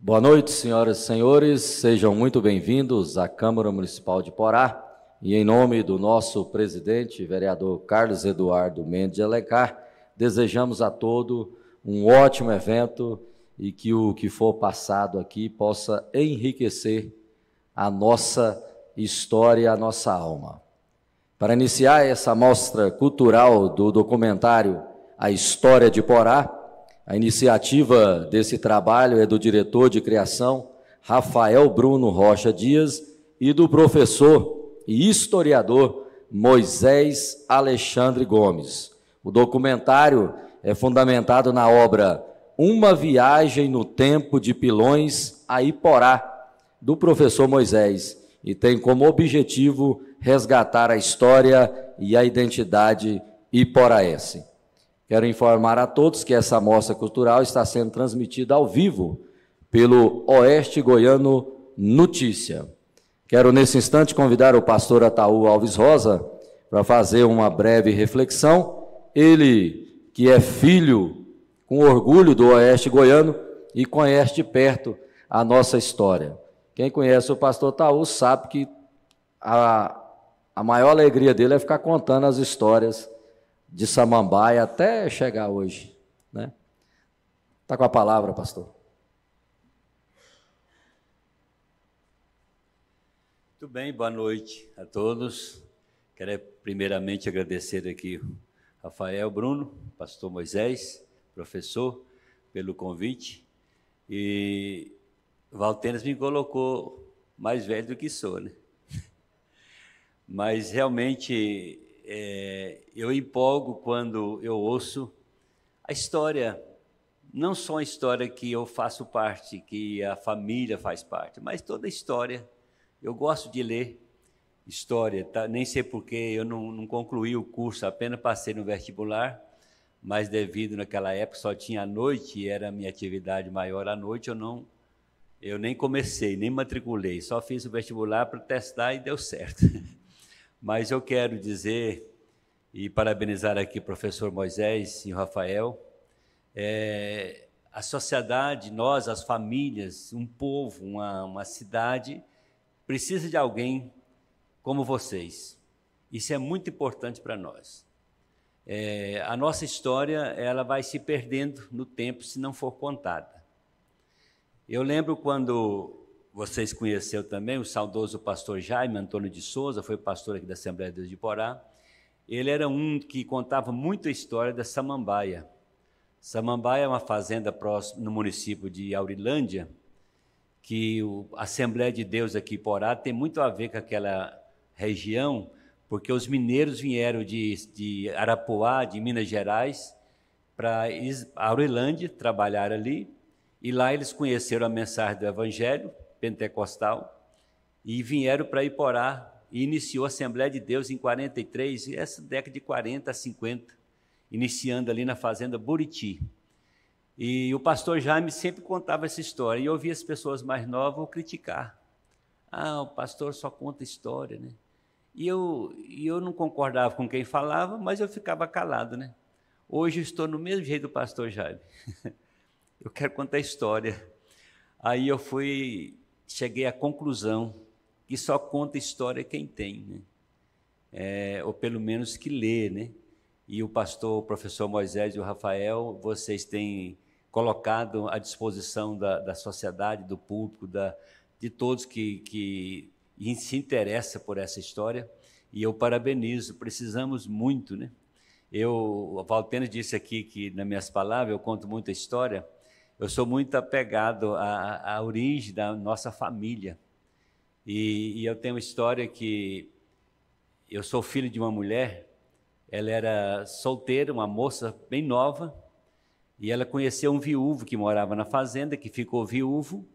Boa noite, senhoras e senhores, sejam muito bem-vindos à Câmara Municipal de Porá e em nome do nosso presidente, vereador Carlos Eduardo Mendes de Alencar, desejamos a todos um ótimo evento e que o que for passado aqui possa enriquecer a nossa história, a nossa alma. Para iniciar essa mostra cultural do documentário A História de Porá, a iniciativa desse trabalho é do diretor de criação, Rafael Bruno Rocha Dias, e do professor e historiador Moisés Alexandre Gomes. O documentário é fundamentado na obra Uma Viagem no Tempo de Pilões a Iporá, do professor Moisés, e tem como objetivo resgatar a história e a identidade iporaense. Quero informar a todos que essa mostra cultural está sendo transmitida ao vivo pelo Oeste Goiano Notícia. Quero, nesse instante, convidar o pastor Ataú Alves Rosa para fazer uma breve reflexão. Ele, que é filho, com orgulho, do Oeste Goiano e conhece de perto a nossa história. Quem conhece o pastor Ataú sabe que a maior alegria dele é ficar contando as histórias de Samambaia até chegar hoje, né? Está com a palavra, pastor. Muito bem, boa noite a todos. Quero primeiramente agradecer aqui Rafael Bruno, pastor Moisés, professor, pelo convite. E Valtenas me colocou mais velho do que sou, né? Mas realmente eu empolgo quando eu ouço a história, não só a história que eu faço parte, que a família faz parte, mas toda a história. Eu gosto de ler história, tá? Nem sei porque eu não concluí o curso, apenas passei no vestibular, mas devido naquela época só tinha à noite, e era a minha atividade maior à noite, eu nem comecei, nem matriculei, só fiz o vestibular para testar e deu certo. Mas eu quero dizer e parabenizar aqui o professor Moisés e o Rafael, a sociedade, nós, as famílias, um povo, uma cidade, precisa de alguém como vocês. Isso é muito importante para nós. A nossa história ela vai se perdendo no tempo se não for contada. Eu lembro quando vocês conheceram também o saudoso pastor Jaime Antônio de Souza, foi pastor aqui da Assembleia de Deus de Porá. Ele era um que contava muito a história da Samambaia. Samambaia é uma fazenda próxima no município de Aurilândia, que a Assembleia de Deus aqui em Porá tem muito a ver com aquela região, porque os mineiros vieram de Arapuá, de Minas Gerais, para Aurilândia, trabalhar ali, e lá eles conheceram a mensagem do Evangelho pentecostal, e vieram para Iporá, e iniciou a Assembleia de Deus em 43, e essa década de 40 a 50, iniciando ali na fazenda Buriti. E o pastor Jaime sempre contava essa história, e eu ouvia as pessoas mais novas criticar. O pastor só conta história, né? E eu não concordava com quem falava, mas eu ficava calado, né? Hoje eu estou no mesmo jeito do pastor Jaime. Eu quero contar história. Aí cheguei à conclusão que só conta história quem tem, né? Ou pelo menos que lê, né? E o professor Moisés e o Rafael, vocês têm colocado à disposição da sociedade, do público, de todos que se interessam por essa história, e eu parabenizo, precisamos muito, né? O Valtenas disse aqui que, nas minhas palavras, eu conto muita história, eu sou muito apegado à origem da nossa família, e eu tenho uma história que eu sou filho de uma mulher, ela era solteira, uma moça bem nova, e ela conheceu um viúvo que morava na fazenda, que ficou viúvo,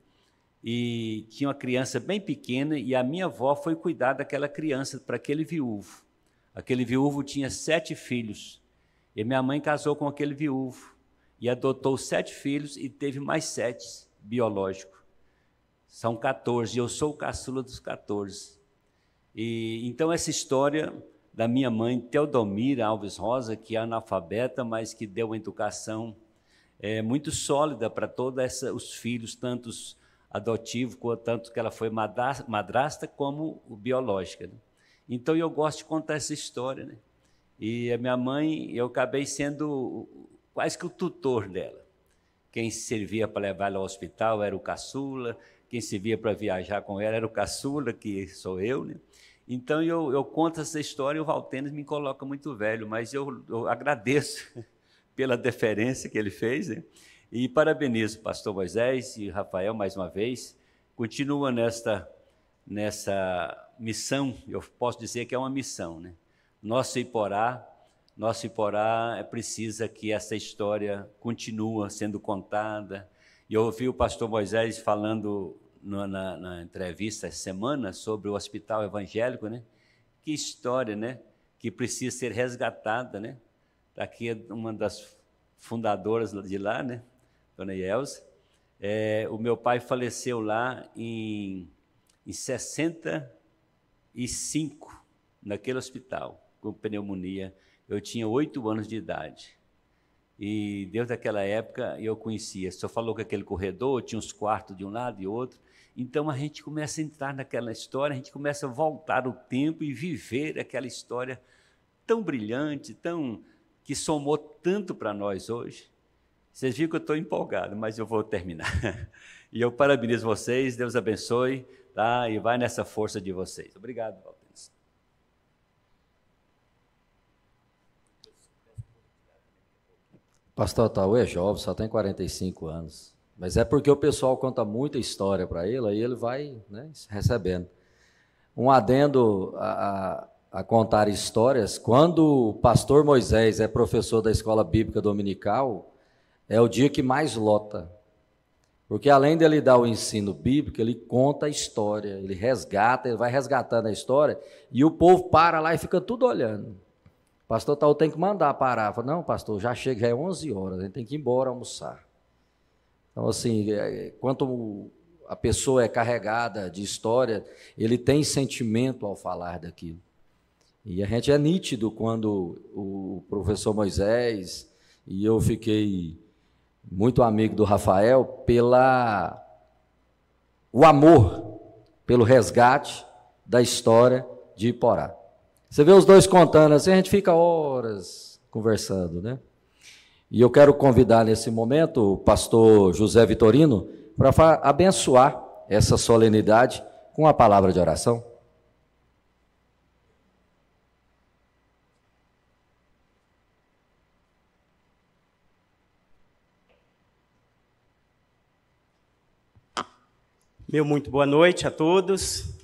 e tinha uma criança bem pequena, e a minha avó foi cuidar daquela criança para aquele viúvo. Aquele viúvo tinha 7 filhos, e minha mãe casou com aquele viúvo, e adotou 7 filhos, e teve mais 7 biológicos. São 14, e eu sou o caçula dos 14. Então essa história da minha mãe, Teodomira Alves Rosa, que é analfabeta, mas que deu uma educação muito sólida para todos os filhos, tanto adotivo, tanto que ela foi madrasta como biológica, né? Então, eu gosto de contar essa história, né? E a minha mãe, eu acabei sendo quase que o tutor dela. Quem servia para levar ela ao hospital era o caçula, quem servia para viajar com ela era o caçula, que sou eu, né? Então, eu conto essa história e o Valtênis me coloca muito velho, mas eu agradeço pela deferência que ele fez, né? E parabenizo o pastor Moisés e Rafael mais uma vez. Continua nessa missão, eu posso dizer que é uma missão, né? Nosso Iporá precisa que essa história continue sendo contada. E eu ouvi o pastor Moisés falando na entrevista essa semana sobre o hospital evangélico, né? Que história, né? Que precisa ser resgatada, né? Aqui é uma das fundadoras de lá, né? Dona Yelza. O meu pai faleceu lá em 65, naquele hospital, com pneumonia. Eu tinha 8 anos de idade. E desde aquela época eu conhecia. O senhor falou que aquele corredor tinha uns quartos de um lado e outro. Então a gente começa a entrar naquela história, a gente começa a voltar o tempo e viver aquela história tão brilhante, que somou tanto para nós hoje. Vocês viram que eu estou empolgado, mas eu vou terminar. E eu parabenizo vocês, Deus abençoe, tá? E vai nessa força de vocês. Obrigado, Valtênis. Pastor Ataú é jovem, só tem 45 anos. Mas é porque o pessoal conta muita história para ele, aí ele vai, né, recebendo. Um adendo a contar histórias. Quando o pastor Moisés é professor da escola bíblica dominical, é o dia que mais lota. Porque além dele dar o ensino bíblico, ele conta a história, ele vai resgatando a história, e o povo para lá e fica tudo olhando. O pastor Ataú tem que mandar parar. Fala, não, pastor, já chega, já é 11 horas, a gente tem que ir embora almoçar. Então, assim, quanto a pessoa é carregada de história, ele tem sentimento ao falar daquilo. E a gente é nítido quando o professor Moisés, e eu fiquei muito amigo do Rafael, o amor pelo resgate da história de Iporá. Você vê os dois contando assim, a gente fica horas conversando, né? E eu quero convidar nesse momento o pastor José Vitorino para abençoar essa solenidade com a palavra de oração. Muito boa noite a todos.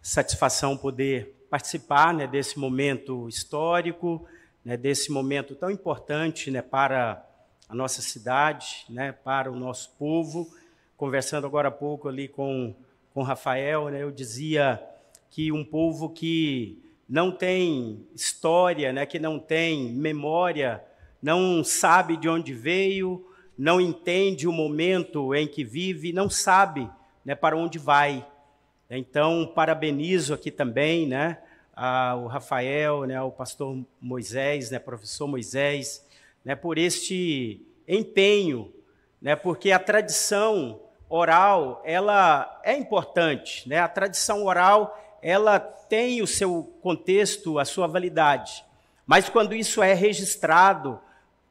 Satisfação poder participar, né, desse momento histórico, né, desse momento tão importante, né, para a nossa cidade, né, para o nosso povo. Conversando agora há pouco ali com Rafael, né, eu dizia que um povo que não tem história, né, que não tem memória, não sabe de onde veio, não entende o momento em que vive, não sabe, né, para onde vai. Então, parabenizo aqui também, né, o Rafael, né, o pastor Moisés, né, professor Moisés, né, por este empenho, né, porque a tradição oral, ela é importante, né, a tradição oral, ela tem o seu contexto, a sua validade, mas quando isso é registrado,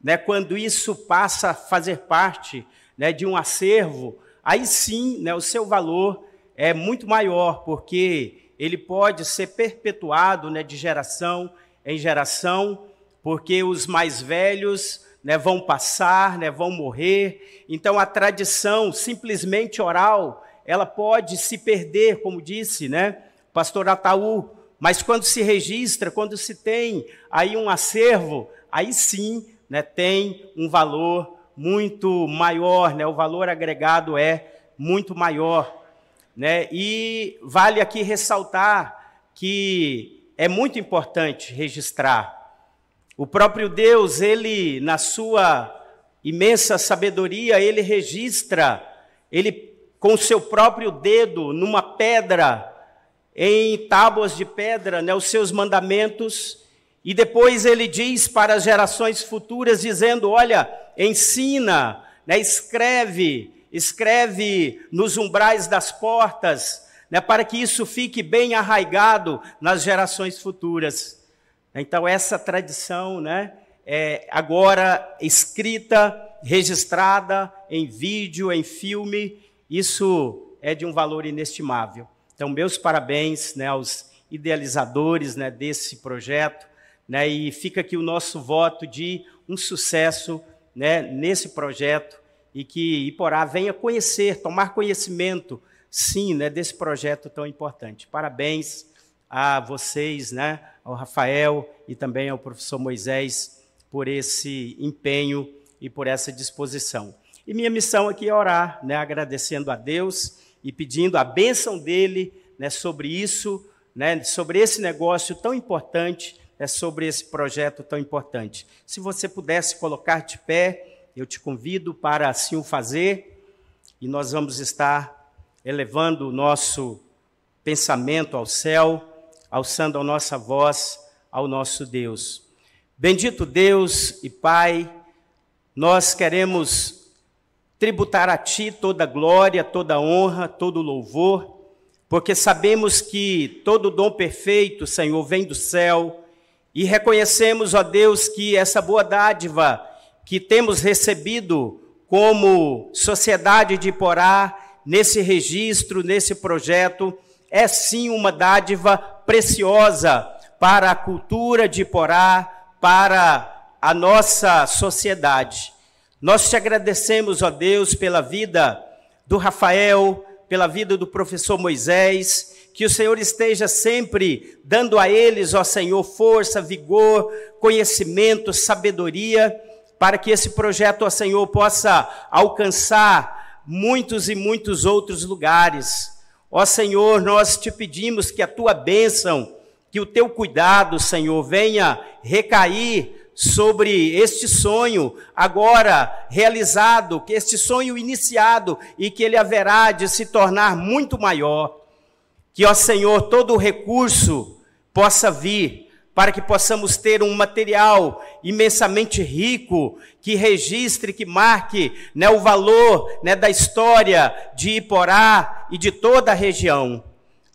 né, quando isso passa a fazer parte, né, de um acervo, aí sim, né, o seu valor é muito maior, porque ele pode ser perpetuado, né, de geração em geração, porque os mais velhos, né, vão passar, né, vão morrer. Então, a tradição simplesmente oral, ela pode se perder, como disse, né, o pastor Ataú, mas quando se registra, quando se tem aí um acervo, aí sim, né, tem um valor muito maior, né? O valor agregado é muito maior, né? E vale aqui ressaltar que é muito importante registrar. O próprio Deus, ele, na sua imensa sabedoria, ele registra, ele com o seu próprio dedo, numa pedra, em tábuas de pedra, né, os seus mandamentos, e depois ele diz para as gerações futuras, dizendo, olha, ensina, né, escreve, escreve nos umbrais das portas, né, para que isso fique bem arraigado nas gerações futuras. Então, essa tradição, né, é agora escrita, registrada em vídeo, em filme, isso é de um valor inestimável. Então, meus parabéns, né, aos idealizadores, né, desse projeto, né, e fica aqui o nosso voto de um sucesso, né, nesse projeto, e que Iporá venha conhecer, tomar conhecimento, sim, né, desse projeto tão importante. Parabéns a vocês, né, ao Rafael e também ao professor Moisés, por esse empenho e por essa disposição. E minha missão aqui é orar, né, agradecendo a Deus e pedindo a bênção dele, né, sobre isso, né, sobre esse negócio tão importante, sobre esse projeto tão importante. Se você pudesse colocar de pé, eu te convido para assim o fazer, e nós vamos estar elevando o nosso pensamento ao céu, alçando a nossa voz ao nosso Deus. Bendito Deus e Pai, nós queremos tributar a Ti toda glória, toda honra, todo louvor, porque sabemos que todo dom perfeito, Senhor, vem do céu, e reconhecemos, ó Deus, que essa boa dádiva que temos recebido como sociedade de Iporá, nesse registro, nesse projeto, é sim uma dádiva preciosa para a cultura de Iporá, para a nossa sociedade. Nós te agradecemos, ó Deus, pela vida do Rafael, pela vida do professor Moisés, que o Senhor esteja sempre dando a eles, ó Senhor, força, vigor, conhecimento, sabedoria, para que esse projeto, ó Senhor, possa alcançar muitos e muitos outros lugares. Ó Senhor, nós te pedimos que a tua bênção, que o teu cuidado, Senhor, venha recair sobre este sonho agora realizado, que este sonho iniciado e que ele haverá de se tornar muito maior. Que, ó Senhor, todo o recurso possa vir para que possamos ter um material imensamente rico, que registre, que marque, né, o valor, né, da história de Iporá e de toda a região.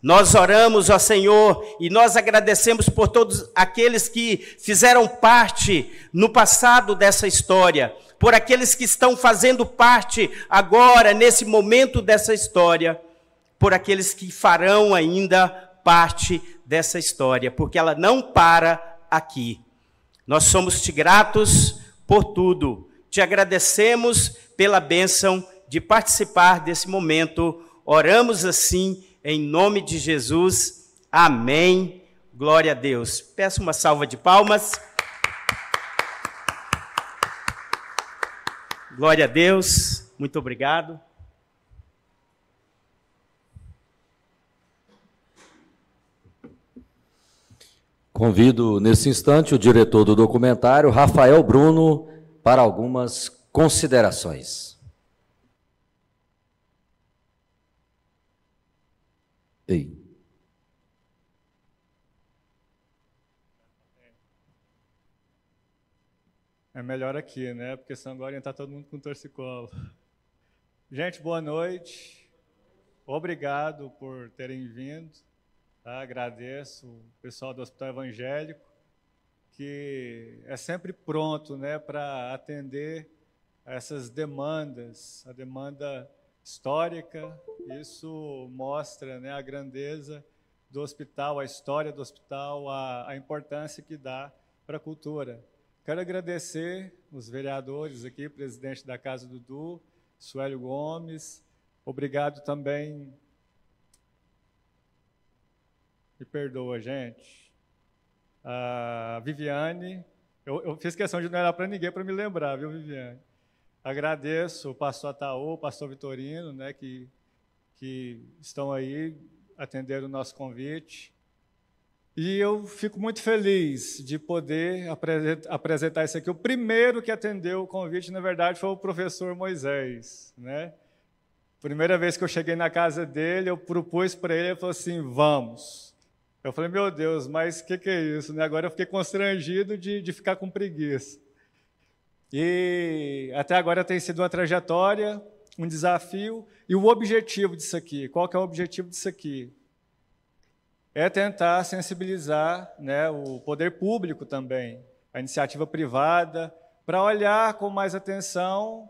Nós oramos, ó Senhor, e nós agradecemos por todos aqueles que fizeram parte no passado dessa história, por aqueles que estão fazendo parte agora, nesse momento dessa história, por aqueles que farão ainda parte dessa história, porque ela não para aqui. Nós somos te gratos por tudo. Te agradecemos pela bênção de participar desse momento. Oramos assim, em nome de Jesus. Amém. Glória a Deus. Peço uma salva de palmas. Glória a Deus. Muito obrigado. Convido, nesse instante, o diretor do documentário, Rafael Bruno, para algumas considerações. Ei. É melhor aqui, né? Porque senão agora ia estar todo mundo com torcicolo. Gente, boa noite. Obrigado por terem vindo. Tá? Agradeço o pessoal do Hospital Evangélico, que é sempre pronto, né, para atender a essas demandas, a demanda histórica. Isso mostra, né, a grandeza do hospital, a história do hospital, a importância que dá para a cultura. Quero agradecer os vereadores aqui, presidente da Casa Dudu, Suélio Gomes. Obrigado também. Me perdoa, gente. A Viviane. Eu fiz questão de não olhar para ninguém para me lembrar, viu, Viviane? Agradeço o pastor Ataú, o pastor Vitorino, né, que estão aí, atenderam o nosso convite. E eu fico muito feliz de poder apresentar isso aqui. O primeiro que atendeu o convite, na verdade, foi o professor Moisés, né? Primeira vez que eu cheguei na casa dele, eu propus para ele, ele falou assim, vamos. Eu falei, meu Deus, mas o que é isso? Né? Agora eu fiquei constrangido de ficar com preguiça. E até agora tem sido uma trajetória um desafio. E o objetivo disso aqui, qual que é o objetivo disso aqui? É tentar sensibilizar, né, o poder público também, a iniciativa privada, para olhar com mais atenção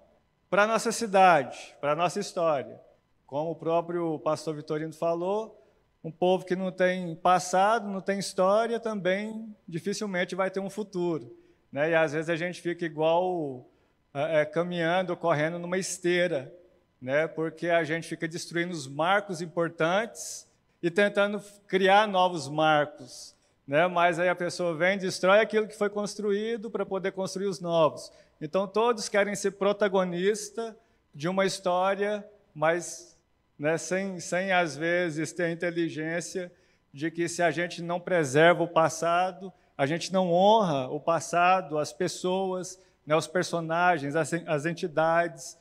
para a nossa cidade, para a nossa história. Como o próprio pastor Vitorino falou, um povo que não tem passado, não tem história, também dificilmente vai ter um futuro, né? E às vezes a gente fica igual caminhando, correndo numa esteira, né? Porque a gente fica destruindo os marcos importantes e tentando criar novos marcos, né? Mas aí a pessoa vem e destrói aquilo que foi construído para poder construir os novos. Então todos querem ser protagonista de uma história, mas, né, sem às vezes ter a inteligência de que se a gente não preserva o passado, a gente não honra o passado, as pessoas, né, os personagens, as entidades,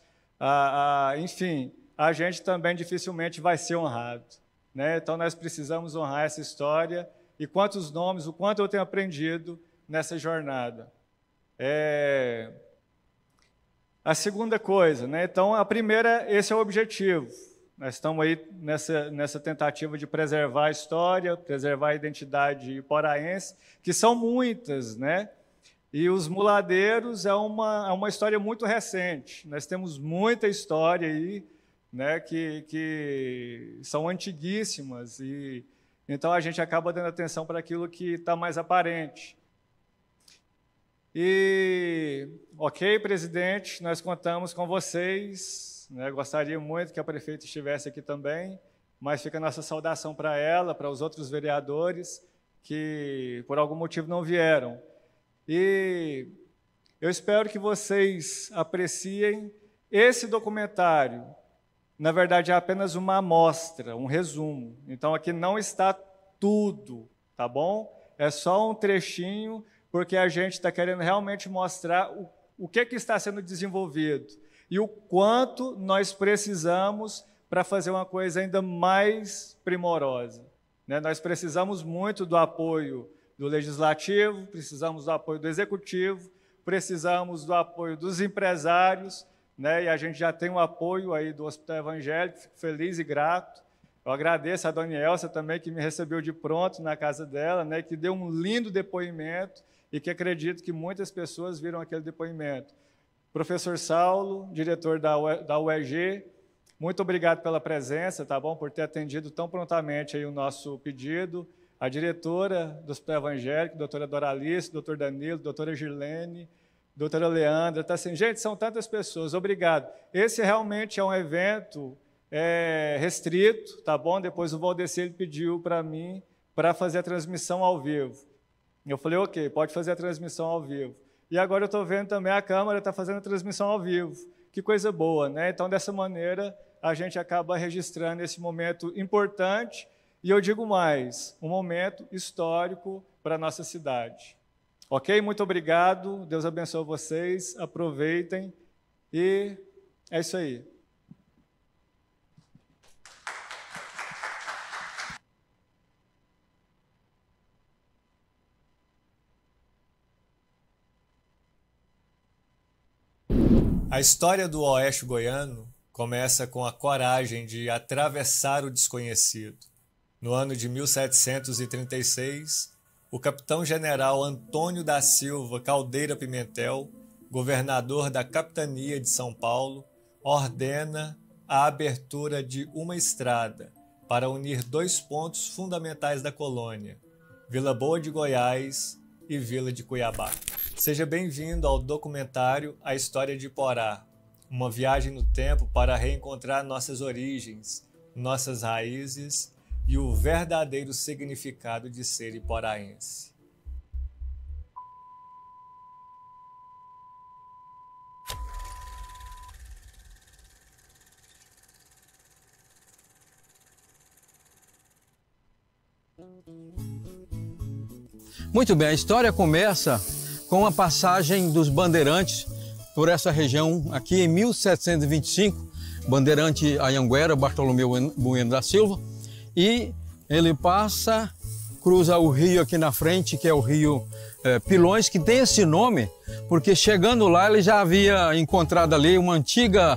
enfim, a gente também dificilmente vai ser honrado, né? Então nós precisamos honrar essa história. E quantos nomes, o quanto eu tenho aprendido nessa jornada. A segunda coisa, né? Então, a primeira, esse é o objetivo. Nós estamos aí nessa tentativa de preservar a história, preservar a identidade iporaense, que são muitas, né? E os muladeiros é uma história muito recente. Nós temos muita história aí, né, que são antiguíssimas, e então a gente acaba dando atenção para aquilo que está mais aparente. E, ok, presidente, nós contamos com vocês, né? Gostaria muito que a prefeita estivesse aqui também, mas fica a nossa saudação para ela, para os outros vereadores que por algum motivo não vieram. E eu espero que vocês apreciem esse documentário. Na verdade, é apenas uma amostra, um resumo. Então, aqui não está tudo, tá bom? É só um trechinho, porque a gente está querendo realmente mostrar o que está sendo desenvolvido e o quanto nós precisamos para fazer uma coisa ainda mais primorosa, né? Nós precisamos muito do apoio do Legislativo, precisamos do apoio do Executivo, precisamos do apoio dos empresários, né? E a gente já tem o apoio aí do Hospital Evangélico, fico feliz e grato. Eu agradeço a dona Elsa também, que me recebeu de pronto na casa dela, né? Que deu um lindo depoimento e que acredito que muitas pessoas viram aquele depoimento. Professor Saulo, diretor da UEG, muito obrigado pela presença, tá bom? Por ter atendido tão prontamente aí o nosso pedido. A diretora do Hospital Evangélico, doutora Doralice, doutor Danilo, doutora Girlene, doutora Leandra, tá assim, gente, são tantas pessoas, obrigado. Esse realmente é um evento restrito, tá bom? Depois o Valdeci ele pediu para mim para fazer a transmissão ao vivo. Eu falei, ok, pode fazer a transmissão ao vivo. E agora eu estou vendo também a Câmara está fazendo a transmissão ao vivo. Que coisa boa, né? Então, dessa maneira, a gente acaba registrando esse momento importante, e eu digo mais, um momento histórico para a nossa cidade. Ok? Muito obrigado, Deus abençoe vocês, aproveitem, e é isso aí. A história do Oeste Goiano começa com a coragem de atravessar o desconhecido. No ano de 1736, o capitão-general Antônio da Silva Caldeira Pimentel, governador da capitania de São Paulo, ordena a abertura de uma estrada para unir dois pontos fundamentais da colônia, Vila Boa de Goiás e Vila de Cuiabá. Seja bem-vindo ao documentário A História de Iporá, uma viagem no tempo para reencontrar nossas origens, nossas raízes e o verdadeiro significado de ser iporaense. Muito bem, a história começa com a passagem dos bandeirantes por essa região aqui em 1725, bandeirante Anhanguera, Bartolomeu Bueno da Silva, e ele passa cruza o rio aqui na frente, que é o rio Pilões, que tem esse nome, porque chegando lá ele já havia encontrado ali uma antiga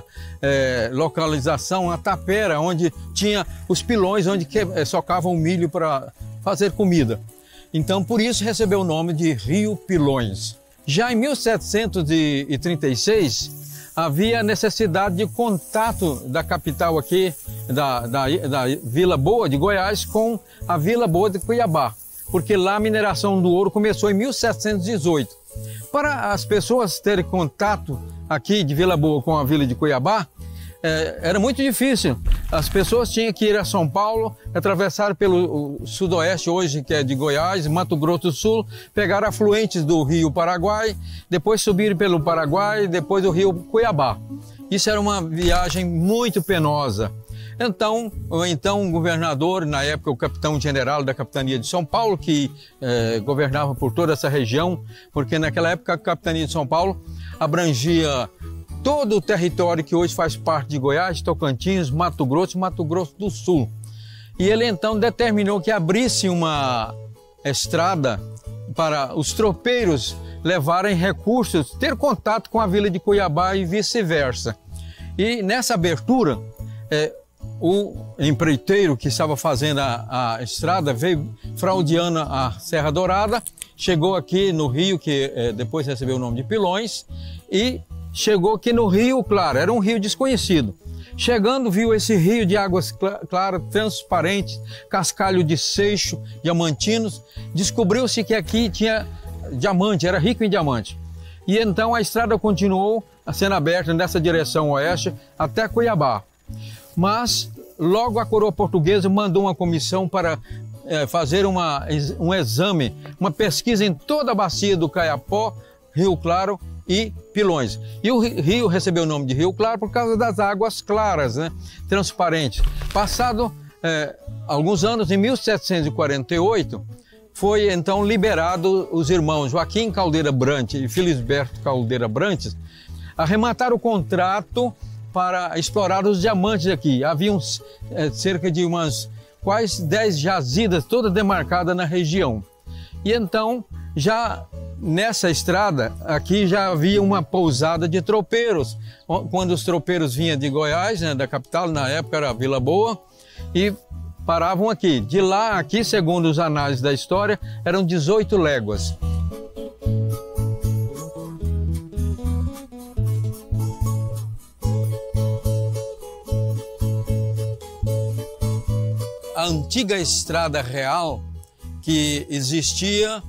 localização, uma tapera, onde tinha os pilões, onde socavam milho para fazer comida. Então, por isso recebeu o nome de Rio Pilões. Já em 1736, havia necessidade de contato da capital aqui, da Vila Boa de Goiás, com a Vila Boa de Cuiabá, porque lá a mineração do ouro começou em 1718. Para as pessoas terem contato aqui de Vila Boa com a Vila de Cuiabá, era muito difícil. As pessoas tinham que ir a São Paulo, atravessar pelo sudoeste hoje, que é de Goiás, Mato Grosso do Sul, pegar afluentes do rio Paraguai, depois subir pelo Paraguai, depois do rio Cuiabá. Isso era uma viagem muito penosa. Então, o governador, na época o capitão-general da capitania de São Paulo, que governava por toda essa região, porque naquela época a capitania de São Paulo abrangia todo o território que hoje faz parte de Goiás, Tocantins, Mato Grosso e Mato Grosso do Sul. E ele então determinou que abrisse uma estrada para os tropeiros levarem recursos, ter contato com a vila de Cuiabá e vice-versa. E nessa abertura, o empreiteiro que estava fazendo a estrada veio fraudeando a Serra Dourada, chegou aqui no rio, que depois recebeu o nome de Pilões, e chegou aqui no Rio Claro, era um rio desconhecido. Chegando, viu esse rio de águas claras, transparentes, cascalho de seixo, diamantinos. Descobriu-se que aqui tinha diamante, era rico em diamante. E então a estrada continuou sendo aberta nessa direção oeste até Cuiabá. Mas logo a coroa portuguesa mandou uma comissão para fazer um exame, uma pesquisa em toda a bacia do Caiapó, Rio Claro e Pilões. E o rio recebeu o nome de Rio Claro por causa das águas claras, né, transparentes. Passado alguns anos, em 1748, foi então liberado os irmãos Joaquim Caldeira Brantes e Felisberto Caldeira Brantes, arremataram o contrato para explorar os diamantes aqui. Havia cerca de umas quase 10 jazidas, todas demarcadas na região. E então, já nessa estrada, aqui já havia uma pousada de tropeiros. Quando os tropeiros vinham de Goiás, né, da capital, na época era Vila Boa, e paravam aqui. De lá aqui, segundo os análises da história, eram 18 léguas. A antiga estrada real que existia,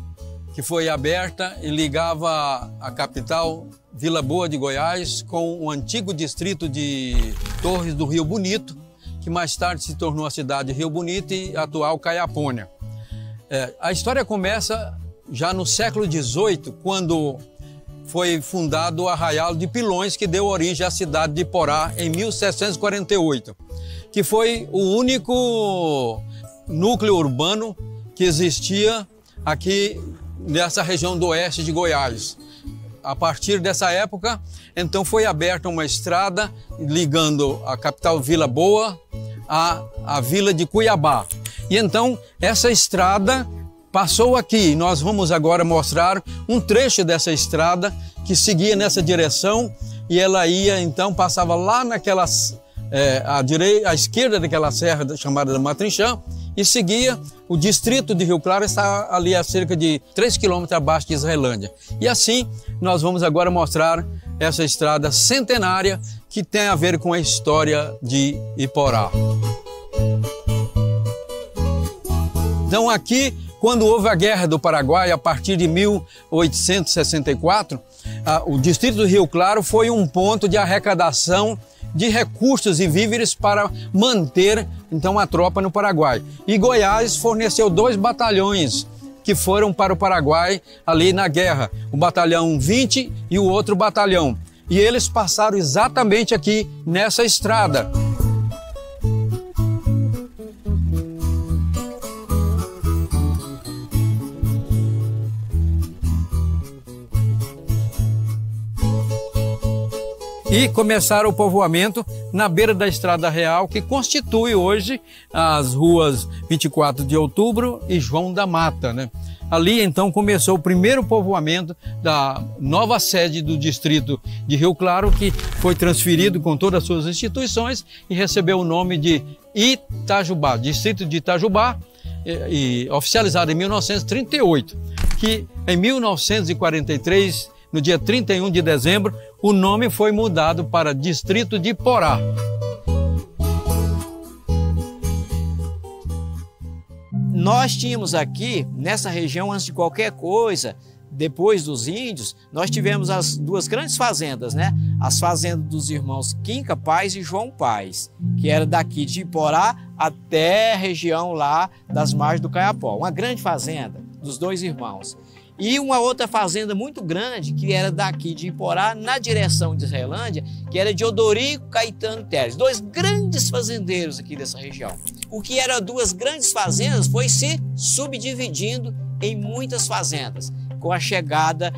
que foi aberta e ligava a capital Vila Boa de Goiás com o antigo distrito de Torres do Rio Bonito, que mais tarde se tornou a cidade de Rio Bonito e atual Caiapônia. A história começa já no século XVIII, quando foi fundado o Arraial de Pilões, que deu origem à cidade de Porá em 1748, que foi o único núcleo urbano que existia aqui nessa região do oeste de Goiás. A partir dessa época, então foi aberta uma estrada ligando a capital Vila Boa à vila de Cuiabá. E então essa estrada passou aqui. Nós vamos agora mostrar um trecho dessa estrada que seguia nessa direção e ela ia então, passava lá naquelas à esquerda daquela serra chamada da Matrinchã e seguia. O distrito de Rio Claro está ali a cerca de 3 quilômetros abaixo de Israelândia. E assim nós vamos agora mostrar essa estrada centenária que tem a ver com a história de Iporá. Então aqui, quando houve a Guerra do Paraguai, a partir de 1864, o distrito do Rio Claro foi um ponto de arrecadação de recursos e víveres para manter então a tropa no Paraguai. E Goiás forneceu 2 batalhões que foram para o Paraguai ali na guerra, o batalhão 20 e o outro batalhão. E eles passaram exatamente aqui nessa estrada. E começaram o povoamento na beira da Estrada Real, que constitui hoje as ruas 24 de Outubro e João da Mata, né? Ali, então, começou o primeiro povoamento da nova sede do distrito de Rio Claro, que foi transferido com todas as suas instituições e recebeu o nome de Itajubá, distrito de Itajubá, e oficializado em 1938, que em 1943, no dia 31 de dezembro, o nome foi mudado para Distrito de Porá. Nós tínhamos aqui, nessa região, antes de qualquer coisa, depois dos índios, nós tivemos as duas grandes fazendas, né? As fazendas dos irmãos Quinca Paz e João Paz, que era daqui de Iporá até a região lá das margens do Caiapó. Uma grande fazenda dos dois irmãos. E uma outra fazenda muito grande, que era daqui de Iporá, na direção de Israelândia, que era de Odorico Caetano Teles. Dois grandes fazendeiros aqui dessa região. O que eram duas grandes fazendas foi se subdividindo em muitas fazendas, com a chegada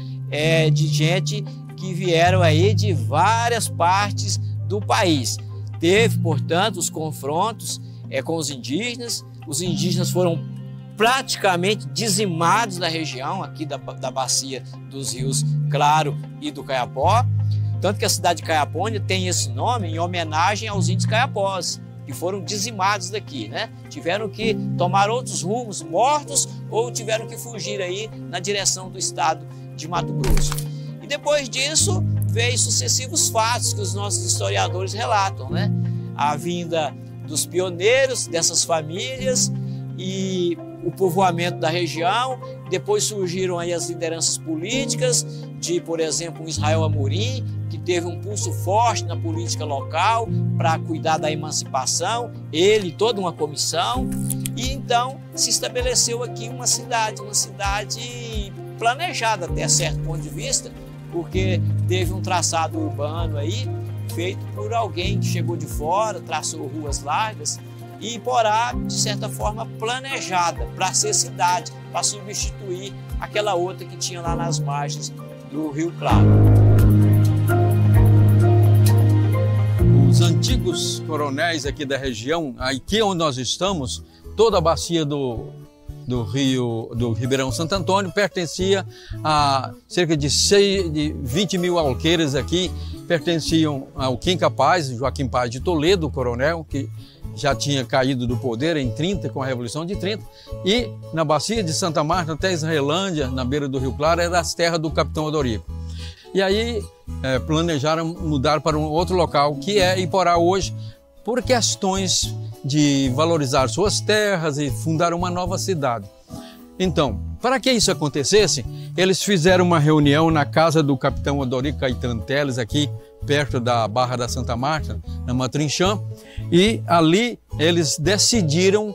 de gente que vieram aí de várias partes do país. Teve, portanto, os confrontos com os indígenas foram praticamente dizimados da região aqui da bacia dos rios Claro e do Caiapó, tanto que a cidade de Caiapônia tem esse nome em homenagem aos índios caiapós, que foram dizimados daqui, né? Tiveram que tomar outros rumos, mortos, ou tiveram que fugir aí na direção do estado de Mato Grosso. E depois disso, veio sucessivos fatos que os nossos historiadores relatam, né? A vinda dos pioneiros dessas famílias e o povoamento da região. Depois surgiram aí as lideranças políticas de, por exemplo, Israel Amorim, que teve um pulso forte na política local para cuidar da emancipação, ele e toda uma comissão. E então se estabeleceu aqui uma cidade planejada até certo ponto de vista, porque teve um traçado urbano aí, feito por alguém que chegou de fora, traçou ruas largas, e Iporá, de certa forma, planejada para ser cidade, para substituir aquela outra que tinha lá nas margens do Rio Claro. Os antigos coronéis aqui da região, aqui onde nós estamos, toda a bacia do Ribeirão Santo Antônio pertencia a cerca de 20 mil alqueires aqui, pertenciam ao Quinca Paz, Joaquim Paz de Toledo, o coronel, que já tinha caído do poder em 30, com a Revolução de 30, e na bacia de Santa Marta até Israelândia, na beira do Rio Claro, era as terras do capitão Odorico. E aí planejaram mudar para um outro local, que é Iporá hoje, por questões de valorizar suas terras e fundar uma nova cidade. Então, para que isso acontecesse, eles fizeram uma reunião na casa do capitão Odorico Caetano Teles, aqui perto da Barra da Santa Marta, na Matrinchã, e ali eles decidiram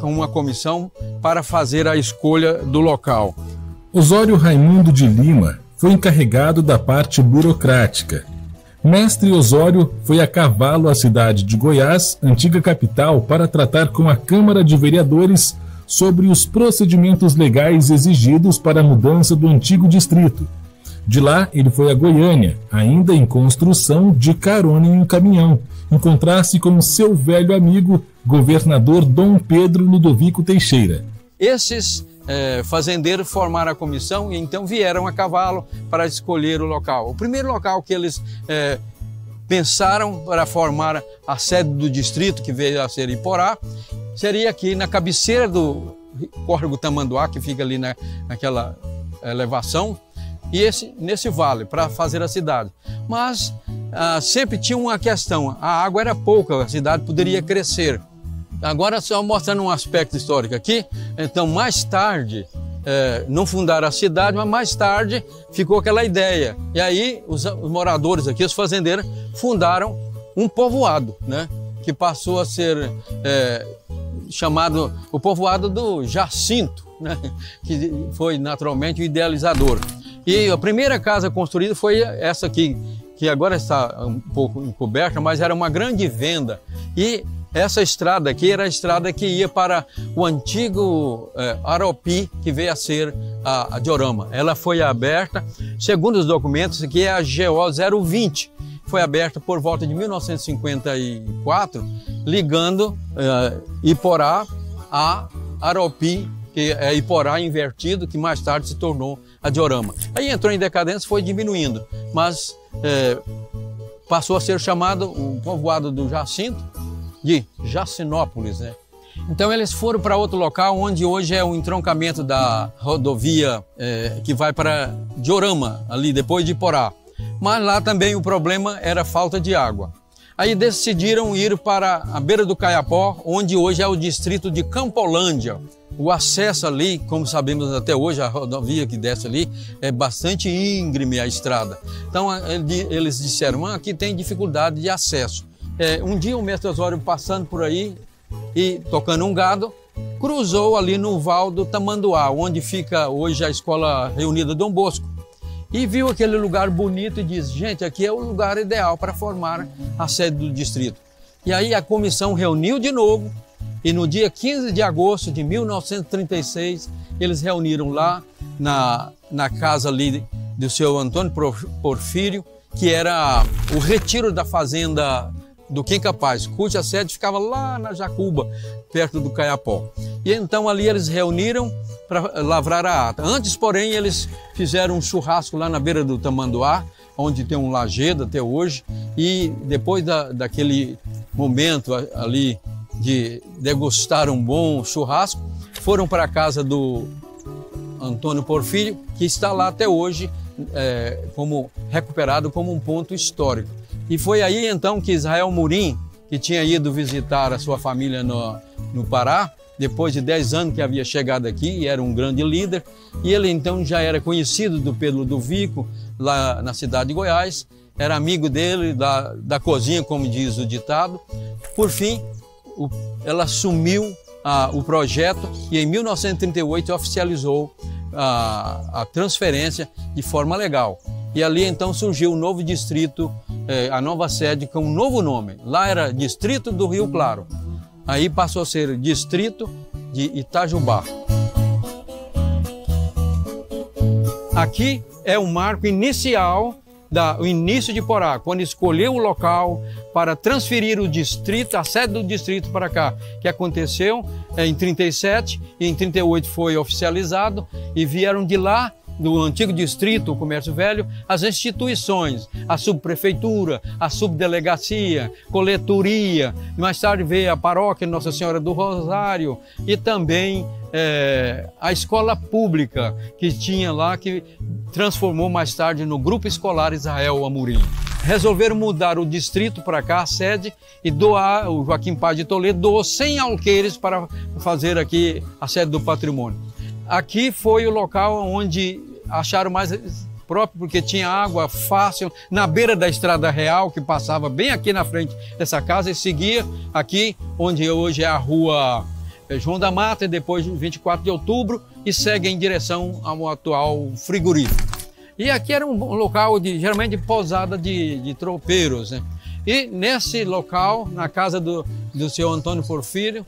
com uma comissão para fazer a escolha do local. Osório Raimundo de Lima foi encarregado da parte burocrática. Mestre Osório foi a cavalo à cidade de Goiás, antiga capital, para tratar com a Câmara de Vereadores sobre os procedimentos legais exigidos para a mudança do antigo distrito. De lá, ele foi a Goiânia, ainda em construção, de carona em um caminhão, encontrar-se com seu velho amigo, governador Dom Pedro Ludovico Teixeira. Esses fazendeiros formaram a comissão e então vieram a cavalo para escolher o local. O primeiro local que eles pensaram para formar a sede do distrito, que veio a ser Iporá, seria aqui na cabeceira do córrego Tamanduá, que fica ali naquela elevação, e nesse vale, para fazer a cidade. Mas sempre tinha uma questão, a água era pouca, a cidade poderia crescer. Agora só mostrando um aspecto histórico aqui, então mais tarde, não fundaram a cidade, mas mais tarde ficou aquela ideia. E aí os moradores aqui, os fazendeiros, fundaram um povoado, né, que passou a ser chamado o povoado do Jacinto, né, que foi naturalmente o idealizador. E a primeira casa construída foi essa aqui, que agora está um pouco encoberta, mas era uma grande venda. E essa estrada aqui era a estrada que ia para o antigo Aropi, que veio a ser a Diorama. Ela foi aberta, segundo os documentos, aqui é a GO 020. foi aberta por volta de 1954, ligando Iporá a Aropi, que é Iporá invertido, que mais tarde se tornou a Diorama. Aí entrou em decadência, foi diminuindo, mas passou a ser chamado o povoado do Jacinto de Jacinópolis, né? Então eles foram para outro local, onde hoje é o entroncamento da rodovia que vai para Diorama, ali depois de Iporá. Mas lá também o problema era falta de água. Aí decidiram ir para a beira do Caiapó, onde hoje é o distrito de Campolândia. O acesso ali, como sabemos até hoje, a rodovia que desce ali, é bastante íngreme a estrada. Então eles disseram, aqui tem dificuldade de acesso. Um dia o mestre Osório passando por aí e tocando um gado, cruzou ali no Val do Tamanduá, onde fica hoje a Escola Reunida Dom Bosco, e viu aquele lugar bonito e disse, gente, aqui é o lugar ideal para formar a sede do distrito. E aí a comissão reuniu de novo, e no dia 15 de agosto de 1936, eles reuniram lá na casa ali do seu Antônio Porfírio, que era o retiro da fazenda do Quinca Paz, cuja sede ficava lá na Jacuba, perto do Caiapó. E então ali eles reuniram para lavrar a ata. Antes, porém, eles fizeram um churrasco lá na beira do Tamanduá, onde tem um lajedo até hoje, e depois daquele momento ali de degustar um bom churrasco, foram para a casa do Antônio Porfírio, que está lá até hoje, como recuperado como um ponto histórico. E foi aí então que Israel Amorim, que tinha ido visitar a sua família no Pará, depois de 10 anos que havia chegado aqui, e era um grande líder, e ele então já era conhecido do Pedro Ludovico, lá na cidade de Goiás, era amigo dele, da cozinha, como diz o ditado. Por fim, ela assumiu o projeto e em 1938 oficializou a transferência de forma legal. E ali então surgiu o novo distrito, a nova sede com um novo nome. Lá era Distrito do Rio Claro. Aí passou a ser Distrito de Itajubá. Aqui é o marco inicial, o início de Iporá, quando escolheu o local para transferir o distrito, a sede do distrito para cá, que aconteceu em 37 e em 38 foi oficializado, e vieram de lá, do antigo distrito, o Comércio Velho, as instituições, a subprefeitura, a subdelegacia, coletoria, mais tarde veio a paróquia Nossa Senhora do Rosário e também a escola pública que tinha lá, que transformou mais tarde no Grupo Escolar Israel Amorim. Resolveram mudar o distrito para cá, a sede, e doar, o Joaquim Paz de Toledo doou 100 alqueires para fazer aqui a sede do patrimônio. Aqui foi o local onde acharam mais próprio, porque tinha água fácil, na beira da Estrada Real, que passava bem aqui na frente dessa casa, e seguia aqui, onde hoje é a rua João da Mata, e depois 24 de outubro, e segue em direção ao atual frigorífico. E aqui era um local geralmente de pousada de tropeiros, né? E nesse local, na casa do senhor Antônio Porfírio,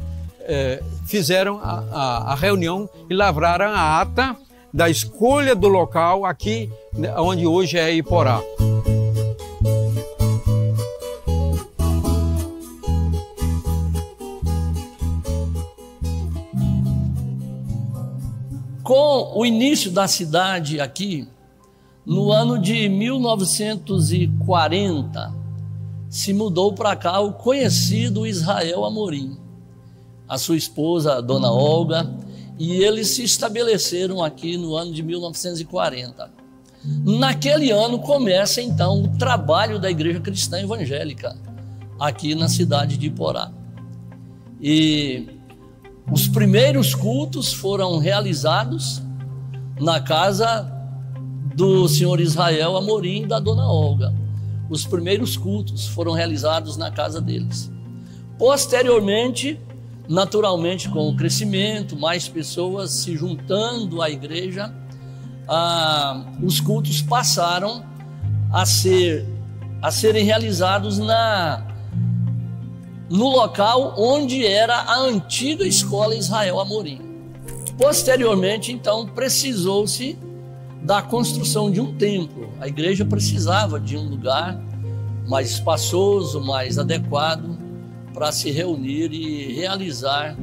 fizeram a reunião e lavraram a ata da escolha do local aqui, onde hoje é Iporá. Com o início da cidade aqui, no ano de 1940, se mudou para cá o conhecido Israel Amorim, a sua esposa, a dona Olga, e eles se estabeleceram aqui no ano de 1940. Naquele ano começa então o trabalho da Igreja Cristã Evangélica aqui na cidade de Iporá. E os primeiros cultos foram realizados na casa do senhor Israel Amorim e da dona Olga. Os primeiros cultos foram realizados na casa deles. Posteriormente, naturalmente, com o crescimento, mais pessoas se juntando à igreja, os cultos passaram a serem realizados no local onde era a antiga escola Israel Amorim. Posteriormente, então, precisou-se da construção de um templo. A igreja precisava de um lugar mais espaçoso, mais adequado para se reunir e realizar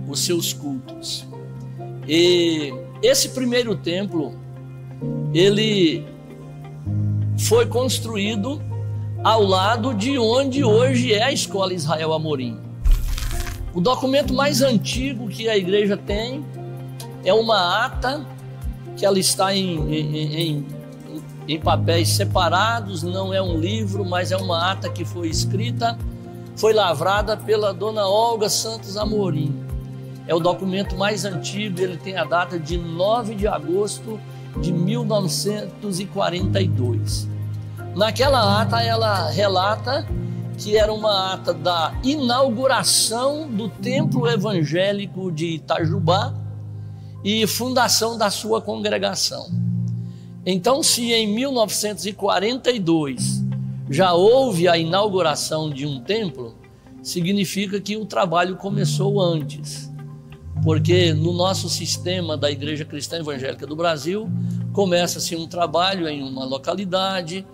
os seus cultos. E esse primeiro templo, ele foi construído ao lado de onde hoje é a Escola Israel Amorim. O documento mais antigo que a igreja tem é uma ata, que ela está em papéis separados, não é um livro, mas é uma ata que foi escrita, foi lavrada pela dona Olga Santos Amorim. É o documento mais antigo, ele tem a data de 9 de agosto de 1942. Naquela ata, ela relata que era uma ata da inauguração do Templo Evangélico de Itajubá e fundação da sua congregação. Então, se em 1942 já houve a inauguração de um templo, significa que o trabalho começou antes. Porque no nosso sistema da Igreja Cristã Evangélica do Brasil, começa-se um trabalho em uma localidade,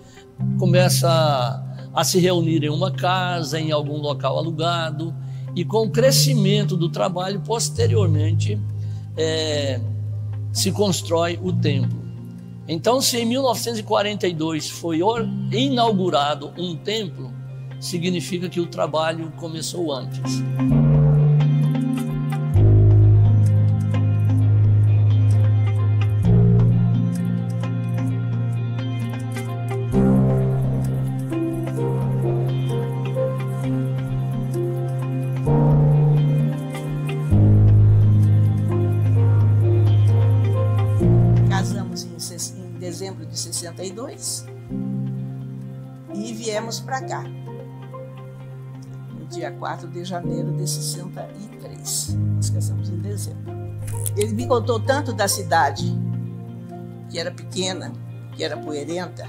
começa a se reunir em uma casa, em algum local alugado, e com o crescimento do trabalho, posteriormente, se constrói o templo. Então, se em 1942 foi inaugurado um templo, significa que o trabalho começou antes. Dezembro de 62 e viemos para cá no dia 4 de janeiro de 63. Nós casamos em dezembro. Ele me contou tanto da cidade, que era pequena, que era poeirenta,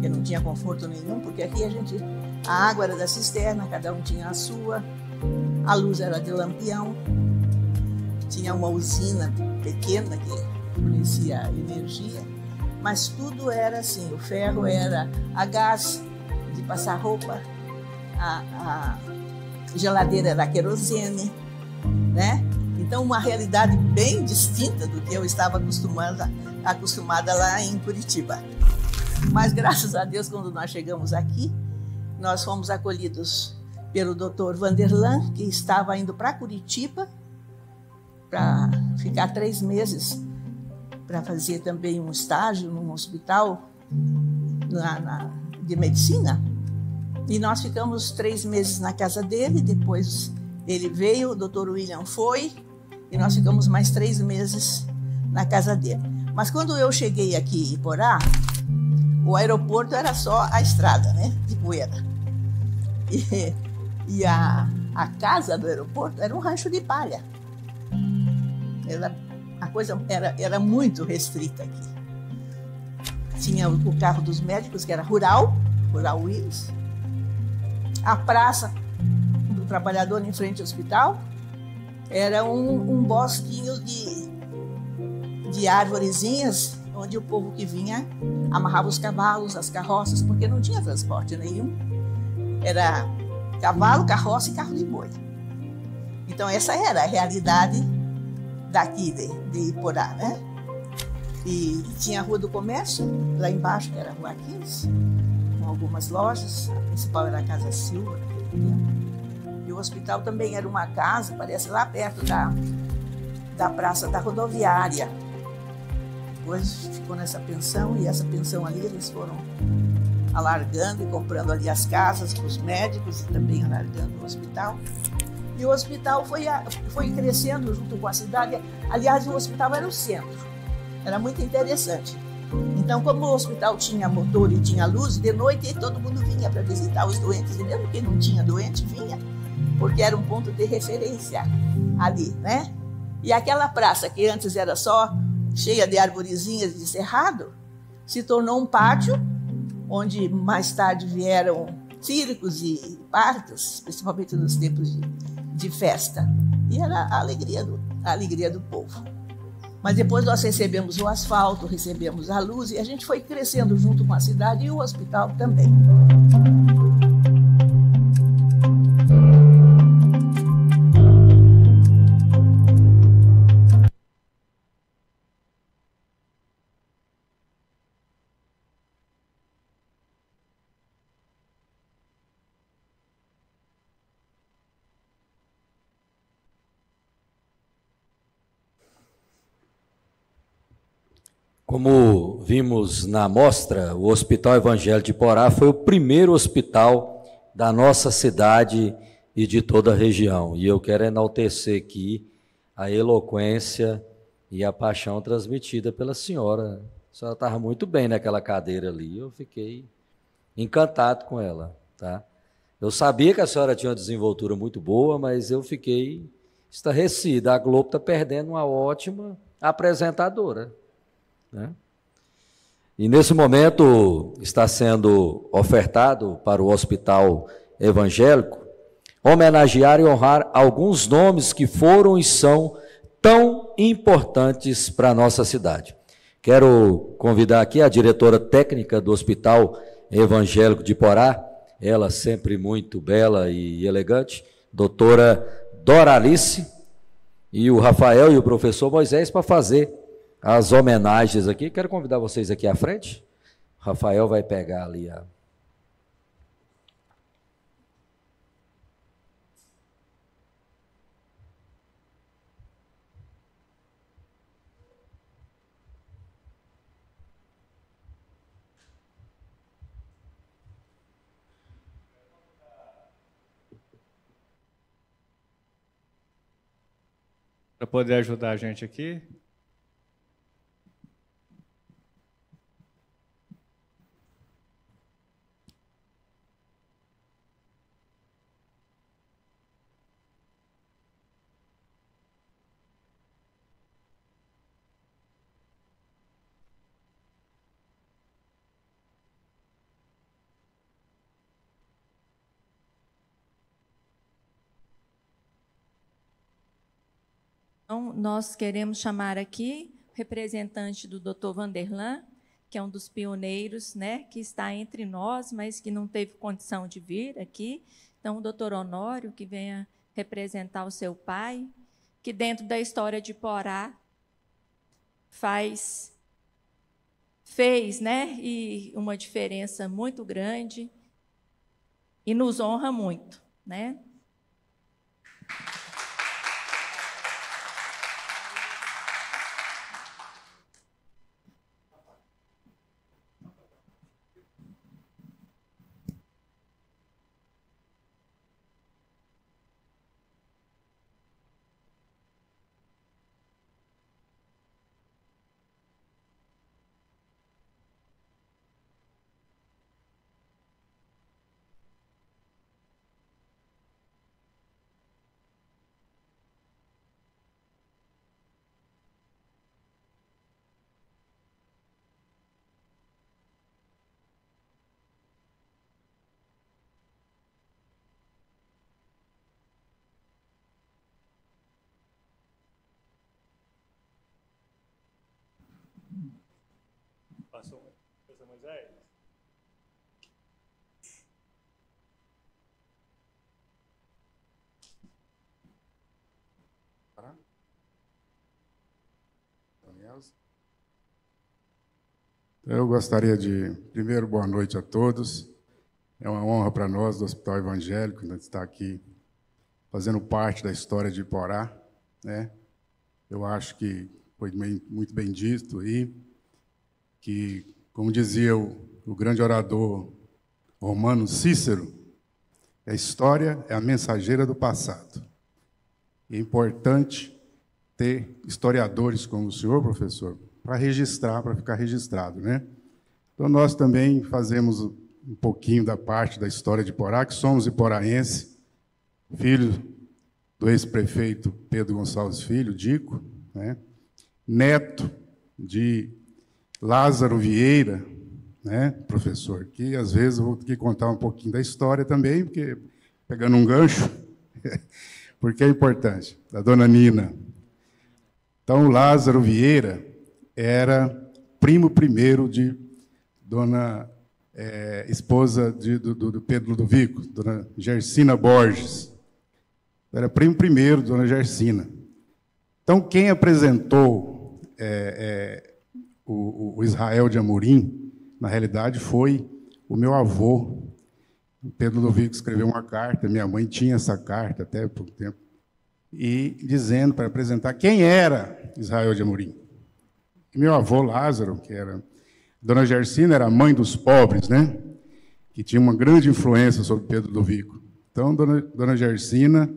que não tinha conforto nenhum, porque aqui a água era da cisterna, cada um tinha a sua, a luz era de lampião, tinha uma usina pequena que fornecia energia. Mas tudo era assim, o ferro era a gás de passar roupa, a geladeira era a querosene, né? Então, uma realidade bem distinta do que eu estava acostumada lá em Curitiba. Mas, graças a Deus, quando nós chegamos aqui, nós fomos acolhidos pelo Dr. Vanderlan, que estava indo para Curitiba para ficar 3 meses para fazer também um estágio num hospital de medicina. E nós ficamos 3 meses na casa dele, depois ele veio, o Dr. William foi, e nós ficamos mais 3 meses na casa dele. Mas quando eu cheguei aqui em Iporá, o aeroporto era só a estrada, né, de poeira. E a casa do aeroporto era um rancho de palha. A coisa era muito restrita aqui. Tinha o carro dos médicos, que era Rural Willis. A praça do trabalhador em frente ao hospital era um bosquinho de árvorezinhas, onde o povo que vinha amarrava os cavalos, as carroças, porque não tinha transporte nenhum. Era cavalo, carroça e carro de boi. Então essa era a realidade daqui de Iporá, né? E tinha a Rua do Comércio, lá embaixo, que era a Rua 15, com algumas lojas. A principal era a Casa Silva, naquele tempo. E o hospital também era uma casa, parece lá perto da Praça da Rodoviária. Depois ficou nessa pensão, e essa pensão ali eles foram alargando e comprando ali as casas para os médicos e também alargando o hospital. E o hospital foi crescendo junto com a cidade. Aliás, o hospital era o centro. Era muito interessante. Então, como o hospital tinha motor e tinha luz, de noite todo mundo vinha para visitar os doentes. E mesmo quem não tinha doente, vinha. Porque era um ponto de referência ali, né? E aquela praça, que antes era só cheia de arvorezinhas de cerrado, se tornou um pátio, onde mais tarde vieram circos e partos, principalmente nos tempos de festa, e era a alegria do povo. Mas depois nós recebemos o asfalto, recebemos a luz, e a gente foi crescendo junto com a cidade e o hospital também. Como vimos na mostra, o Hospital Evangélico de Porá foi o primeiro hospital da nossa cidade e de toda a região. E eu quero enaltecer aqui a eloquência e a paixão transmitida pela senhora. A senhora estava muito bem naquela cadeira ali, eu fiquei encantado com ela, tá? Eu sabia que a senhora tinha uma desenvoltura muito boa, mas eu fiquei estarrecido. A Globo está perdendo uma ótima apresentadora, né? E nesse momento está sendo ofertado para o Hospital Evangélico homenagear e honrar alguns nomes que foram e são tão importantes para a nossa cidade. Quero convidar aqui a diretora técnica do Hospital Evangélico de Porá, ela sempre muito bela e elegante, doutora Doralice, e o Rafael e o professor Moisés para fazer as homenagens aqui. Quero convidar vocês aqui à frente. O Rafael vai pegar ali a... Para poder ajudar a gente aqui. Então, nós queremos chamar aqui o representante do Dr. Vanderlan, que é um dos pioneiros, né, que está entre nós, mas que não teve condição de vir aqui. Então, o Dr. Honório, que venha representar o seu pai, que dentro da história de Porá fez, né, e uma diferença muito grande e nos honra muito, né? Passou, professor Moisés? Eu gostaria de, primeiro, boa noite a todos. É uma honra para nós do Hospital Evangélico estar aqui fazendo parte da história de Porá, né? Eu acho que foi muito bem dito aí, que, como dizia o grande orador romano Cícero, a história é a mensageira do passado. É importante ter historiadores como o senhor, professor, para registrar, para ficar registrado, né? Então, nós também fazemos um pouquinho da parte da história de Porá, que somos iporaense, filho do ex-prefeito Pedro Gonçalves Filho, Dico, né? Neto de Lázaro Vieira, né, professor, que às vezes eu vou ter que contar um pouquinho da história também, porque pegando um gancho, porque é importante. Da dona Nina, Então, Lázaro Vieira era primo primeiro de dona esposa do Pedro Ludovico, dona Gersina Borges. Era primo primeiro de dona Gersina. Então, quem apresentou o Israel de Amorim, na realidade, foi o meu avô. O Pedro Ludovico escreveu uma carta, minha mãe tinha essa carta até há pouco tempo, e dizendo para apresentar quem era Israel de Amorim. E meu avô Lázaro, que era... Dona Gersina era a mãe dos pobres, né? Que tinha uma grande influência sobre Pedro Ludovico. Então, dona Gersina,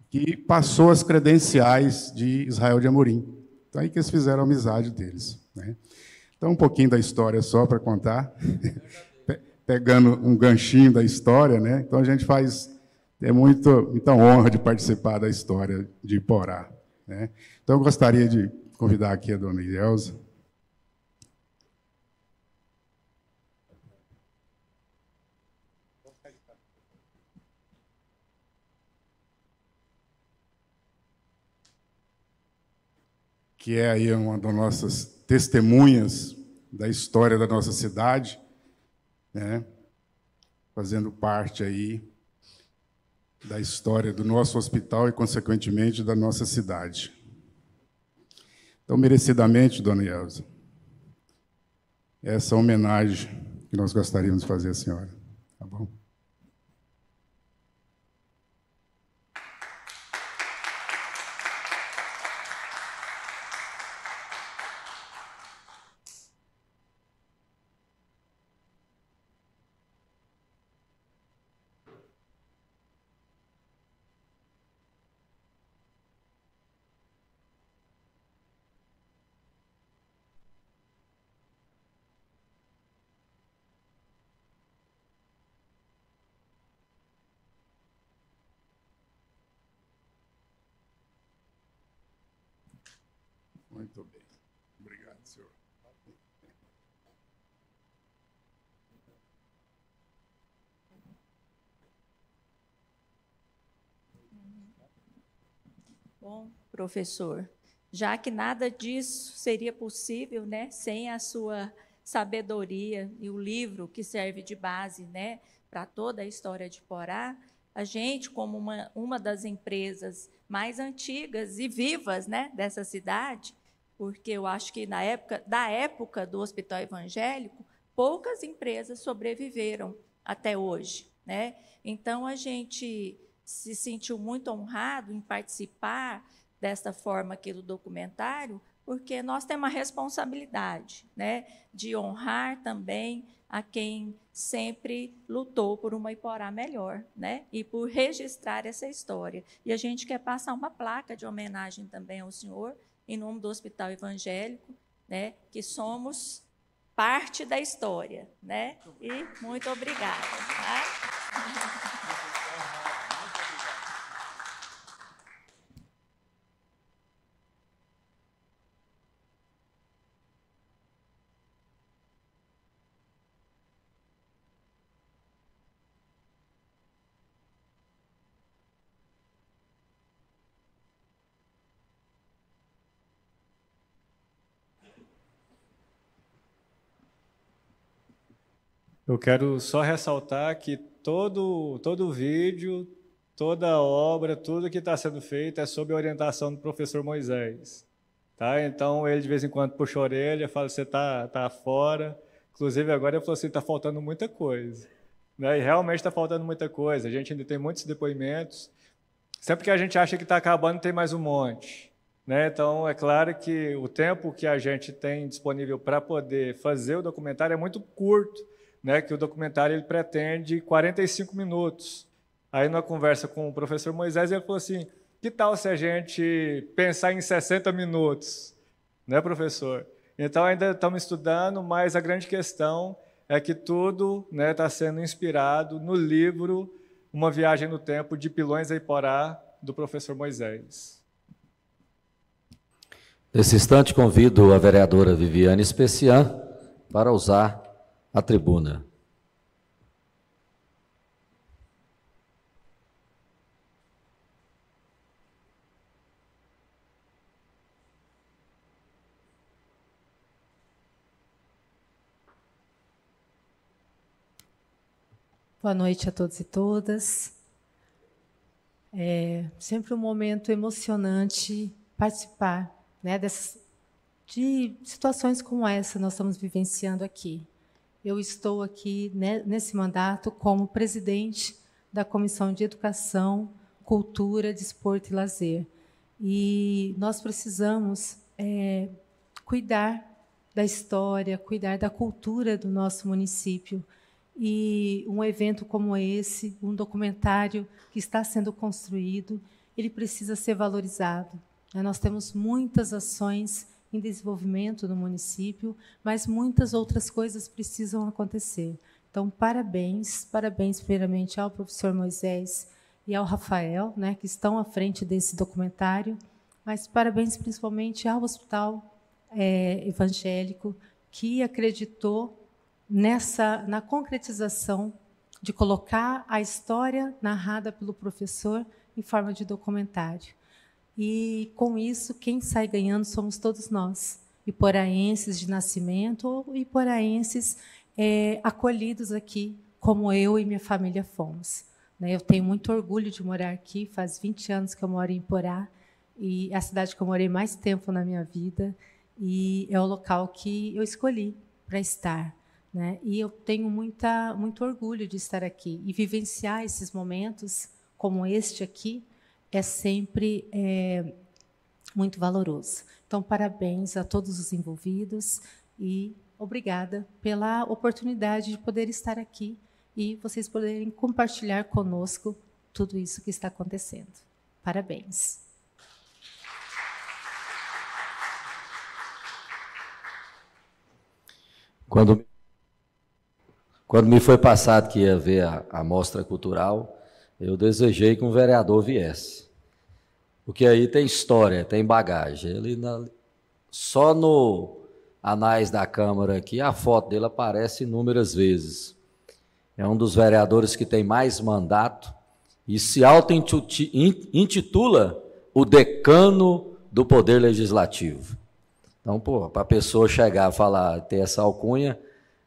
que passou as credenciais de Israel de Amorim. Então, aí que eles fizeram a amizade deles, né? Então, um pouquinho da história só para contar, pegando um ganchinho da história, né? Então, a gente tem muita honra de participar da história de Iporá, né? Então, eu gostaria de convidar aqui a dona Ileusa. Que é aí uma das nossas testemunhas da história da nossa cidade, né? Fazendo parte aí da história do nosso hospital e, consequentemente, da nossa cidade. Então, merecidamente, dona Ileusa, essa homenagem que nós gostaríamos de fazer à senhora. Tá bom? Muito bem. Obrigado, senhor. Bom, professor, já que nada disso seria possível, né, sem a sua sabedoria e o livro que serve de base, né, para toda a história de Iporá, a gente, como uma das empresas mais antigas e vivas, né, dessa cidade, porque eu acho que da época do Hospital Evangélico, poucas empresas sobreviveram até hoje, né? Então, a gente se sentiu muito honrado em participar desta forma aqui do documentário, porque nós temos a responsabilidade, né, de honrar também a quem sempre lutou por uma Iporá melhor, né, e por registrar essa história. E a gente quer passar uma placa de homenagem também ao senhor, em nome do Hospital Evangélico, né, que somos parte da história, né? E muito obrigada. Tá? Eu quero só ressaltar que todo vídeo, toda obra, tudo que está sendo feito é sob a orientação do professor Moisés. Tá? Então, ele de vez em quando puxa a orelha, fala, você tá fora. Inclusive, agora ele falou assim, está faltando muita coisa. Né? E realmente está faltando muita coisa. A gente ainda tem muitos depoimentos. Sempre que a gente acha que está acabando, tem mais um monte. Né? Então, é claro que o tempo que a gente tem disponível para poder fazer o documentário é muito curto, né? Que o documentário ele pretende 45 minutos. Aí, numa conversa com o professor Moisés, ele falou assim, que tal se a gente pensar em 60 minutos? Né, professor? Então, ainda estamos estudando, mas a grande questão é que tudo está sendo inspirado no livro Uma Viagem no Tempo, de Pilões a Iporá, do professor Moisés. Nesse instante, convido a vereadora Viviane Especian para usar a tribuna. Boa noite a todos e todas. É sempre um momento emocionante participar, né, de situações como essa que nós estamos vivenciando aqui. Eu estou aqui, né, nesse mandato como presidente da Comissão de Educação, Cultura, Desporto e Lazer. E nós precisamos cuidar da história, cuidar da cultura do nosso município. E um evento como esse, um documentário que está sendo construído, ele precisa ser valorizado. Nós temos muitas ações em desenvolvimento no município, mas muitas outras coisas precisam acontecer. Então, parabéns primeiramente ao professor Moisés e ao Rafael, né, que estão à frente desse documentário, mas parabéns principalmente ao Hospital Evangélico, que acreditou na concretização de colocar a história narrada pelo professor em forma de documentário. E, com isso, quem sai ganhando somos todos nós, iporaenses de nascimento ou iporaenses acolhidos aqui, como eu e minha família fomos. Eu tenho muito orgulho de morar aqui, faz 20 anos que eu moro em Iporá, e é a cidade que eu morei mais tempo na minha vida, e é o local que eu escolhi para estar. E eu tenho muito orgulho de estar aqui. E vivenciar esses momentos, como este aqui, é sempre muito valoroso. Então, parabéns a todos os envolvidos e obrigada pela oportunidade de poder estar aqui e vocês poderem compartilhar conosco tudo isso que está acontecendo. Parabéns. Quando me foi passado que ia ver a mostra cultural, eu desejei que um vereador viesse. Porque aí tem história, tem bagagem. Só no anais da Câmara aqui, a foto dele aparece inúmeras vezes. É um dos vereadores que tem mais mandato e se auto-intitula o decano do Poder Legislativo. Então, para a pessoa chegar a falar, ter essa alcunha,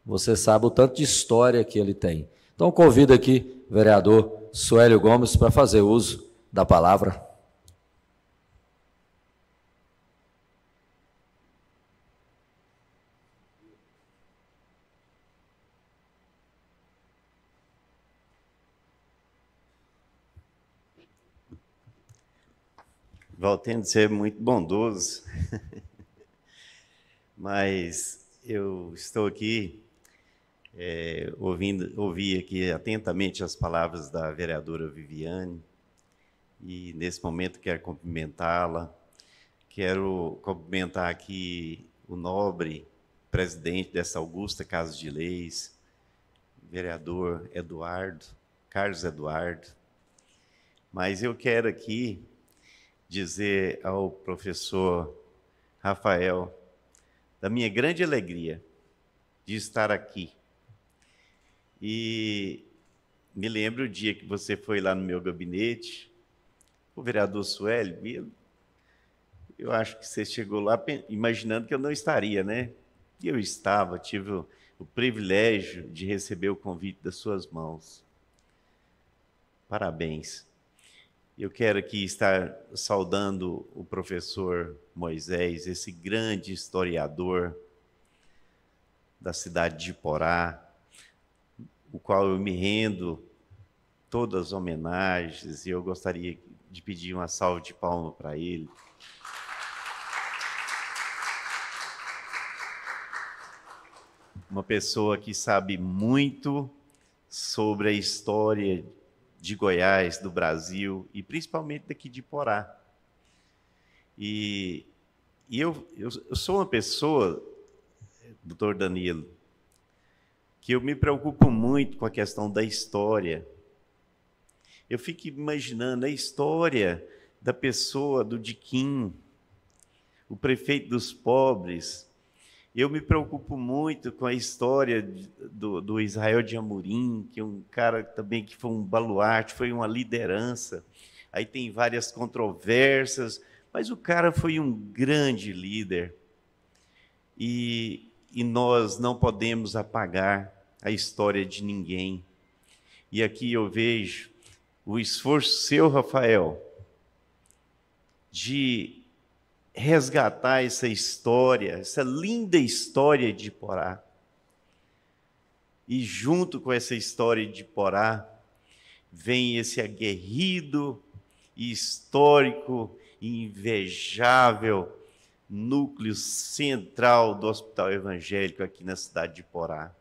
você sabe o tanto de história que ele tem. Então, convido aqui o vereador Suélio Gomes para fazer uso da palavra. Voltando a ser muito bondoso, mas eu estou aqui ouvi aqui atentamente as palavras da vereadora Viviane e nesse momento quero cumprimentá-la, quero cumprimentar aqui o nobre presidente dessa augusta Casa de Leis, vereador Carlos Eduardo, mas eu quero aqui dizer ao professor Rafael da minha grande alegria de estar aqui. E me lembro o dia que você foi lá no meu gabinete, o vereador Suélio, eu acho que você chegou lá imaginando que eu não estaria, né? E eu estava, tive o privilégio de receber o convite das suas mãos. Parabéns. Eu quero aqui estar saudando o professor Moisés, esse grande historiador da cidade de Iporá, o qual eu me rendo todas as homenagens, e eu gostaria de pedir uma salva de palmas para ele. Uma pessoa que sabe muito sobre a história de Goiás, do Brasil, e principalmente daqui de Iporá. E eu sou uma pessoa, doutor Danilo, que eu me preocupo muito com a questão da história. Eu fico imaginando a história da pessoa, do Diquim, o prefeito dos pobres. Eu me preocupo muito com a história do Israel de Amorim, que é um cara também que foi um baluarte, foi uma liderança. Aí tem várias controvérsias, mas o cara foi um grande líder. E nós não podemos apagar a história de ninguém. E aqui eu vejo o esforço seu, Rafael, de resgatar essa história, essa linda história de Porá. E junto com essa história de Porá, vem esse aguerrido, histórico e invejável núcleo central do Hospital Evangélico aqui na cidade de Porá.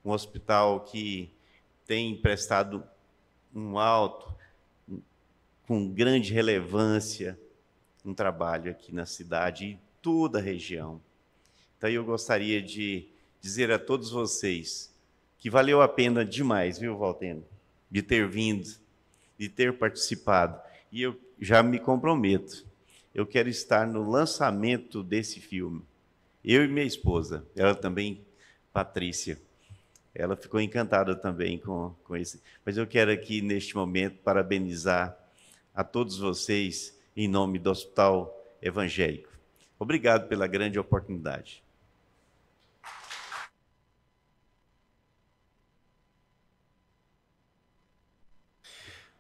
Um hospital que tem prestado com grande relevância, um trabalho aqui na cidade e toda a região. Então eu gostaria de dizer a todos vocês que valeu a pena demais, viu, Valteno, de ter vindo, de ter participado. E eu já me comprometo, eu quero estar no lançamento desse filme. Eu e minha esposa, ela também, Patrícia, ela ficou encantada também com esse. Mas eu quero aqui, neste momento, parabenizar a todos vocês, em nome do Hospital Evangélico. Obrigado pela grande oportunidade.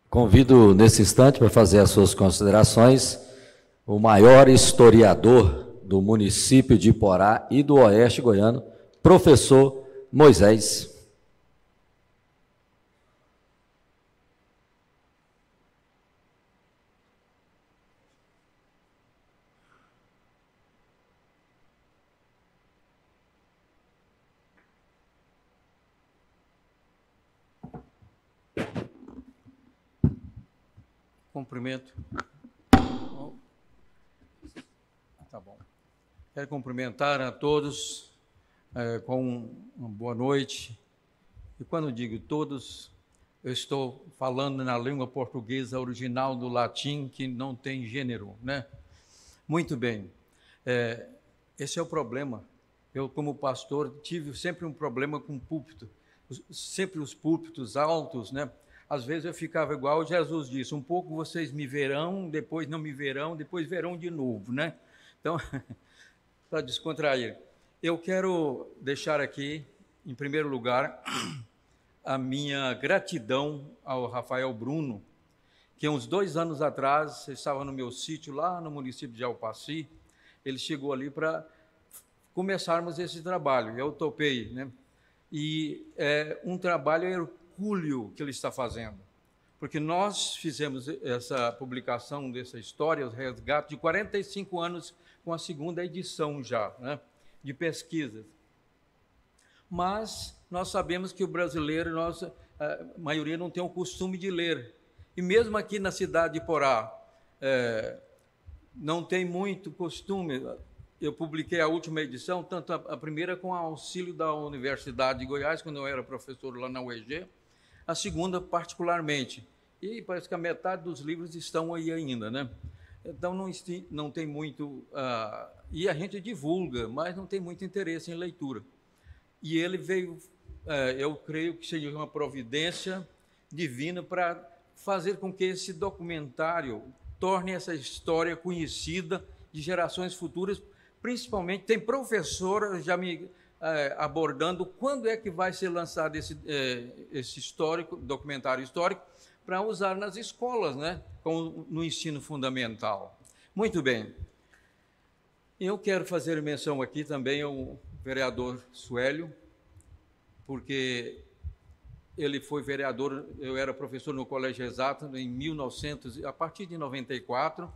Convido, nesse instante, para fazer as suas considerações, o maior historiador do município de Porá e do Oeste Goiano, professor Moisés. Cumprimento. Tá bom. Quero cumprimentar a todos com uma boa noite. E quando digo todos, eu estou falando na língua portuguesa original do latim, que não tem gênero, né? Muito bem. Esse é o problema. Eu, como pastor, tive sempre um problema com púlpito. Sempre os púlpitos altos, né? Às vezes eu ficava igual Jesus disse, um pouco vocês me verão, depois não me verão, depois verão de novo, né? Então, para descontrair, eu quero deixar aqui, em primeiro lugar, a minha gratidão ao Rafael Bruno, que uns 2 anos atrás, estava no meu sítio lá no município de Alpaci, ele chegou ali para começarmos esse trabalho, eu topei, né? E é um trabalho hercúleo que ele está fazendo, porque nós fizemos essa publicação dessa história, o resgate de 45 anos, com a 2ª edição já, né, de pesquisas. Mas nós sabemos que o brasileiro, a maioria não tem o costume de ler. E mesmo aqui na cidade de Porá, não tem muito costume. Eu publiquei a última edição, tanto a primeira com auxílio da Universidade de Goiás, quando eu era professor lá na UEG, a 2ª particularmente. E parece que a metade dos livros estão aí ainda, né? Então não tem muito... e a gente divulga, mas não tem muito interesse em leitura. E ele veio, eu creio que seja uma providência divina para fazer com que esse documentário torne essa história conhecida de gerações futuras. Principalmente, tem professora já me abordando quando é que vai ser lançado esse documentário histórico, para usar nas escolas, né, no ensino fundamental. Muito bem. Eu quero fazer menção aqui também ao vereador Suélio, porque ele foi vereador, eu era professor no Colégio Exato a partir de 94,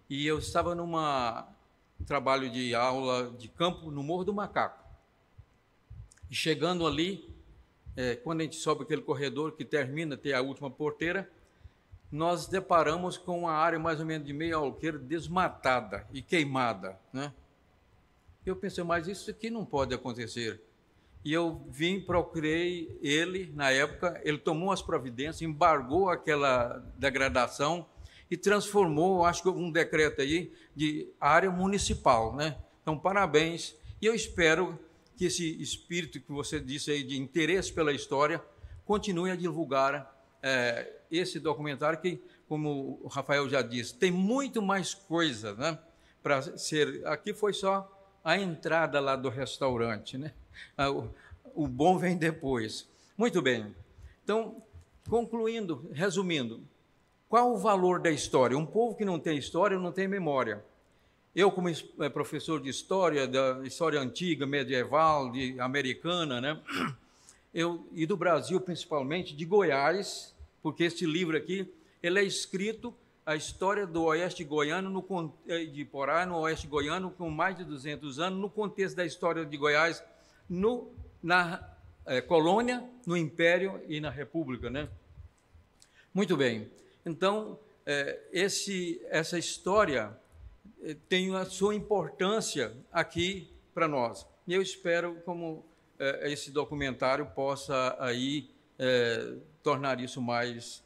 e eu estava num trabalho de aula de campo no Morro do Macaco. E chegando ali, quando a gente sobe aquele corredor que termina, tem a última porteira, nós deparamos com uma área mais ou menos de meio alqueire desmatada e queimada, né? Eu pensei, mas isso aqui não pode acontecer. E eu procurei ele, na época, ele tomou as providências, embargou aquela degradação e transformou, acho que um decreto aí, de área municipal, né? Então, parabéns. E eu espero que esse espírito que você disse aí de interesse pela história continue a divulgar esse documentário que, como o Rafael já disse, tem muito mais coisa, né, para ser... Aqui foi só a entrada lá do restaurante, né? O bom vem depois. Muito bem. Então, concluindo, resumindo, qual o valor da história? Um povo que não tem história não tem memória. Eu, como professor de história, da história antiga, medieval, americana, né? E do Brasil, principalmente, de Goiás, porque este livro aqui, ele é escrito a história do Oeste Goiano, de Porá, no Oeste Goiano, com mais de 200 anos, no contexto da história de Goiás, na colônia, no Império e na República, né? Muito bem. Então, essa história tem a sua importância aqui para nós. E eu espero como esse documentário possa aí tornar isso mais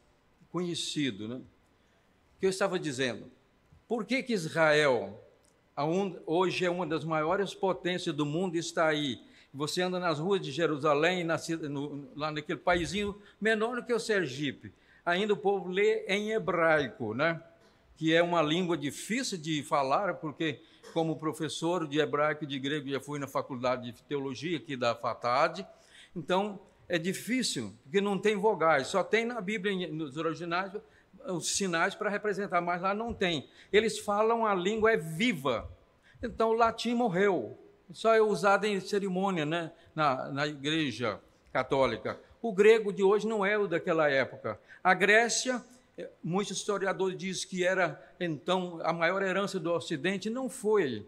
conhecido, né? O que eu estava dizendo? Por que Israel, hoje é uma das maiores potências do mundo, está aí? Você anda nas ruas de Jerusalém, lá naquele paizinho menor do que o Sergipe. Ainda o povo lê em hebraico, né? Que é uma língua difícil de falar, porque como professor de hebraico e de grego já fui na faculdade de teologia aqui da FATAD, então é difícil, porque não tem vogais, só tem na Bíblia, nos originais, os sinais para representar, mas lá não tem. Eles falam, a língua é viva, então o latim morreu, só é usado em cerimônia, né? na igreja católica. O grego de hoje não é o daquela época. A Grécia, muitos historiadores dizem que era, então, a maior herança do Ocidente. Não foi.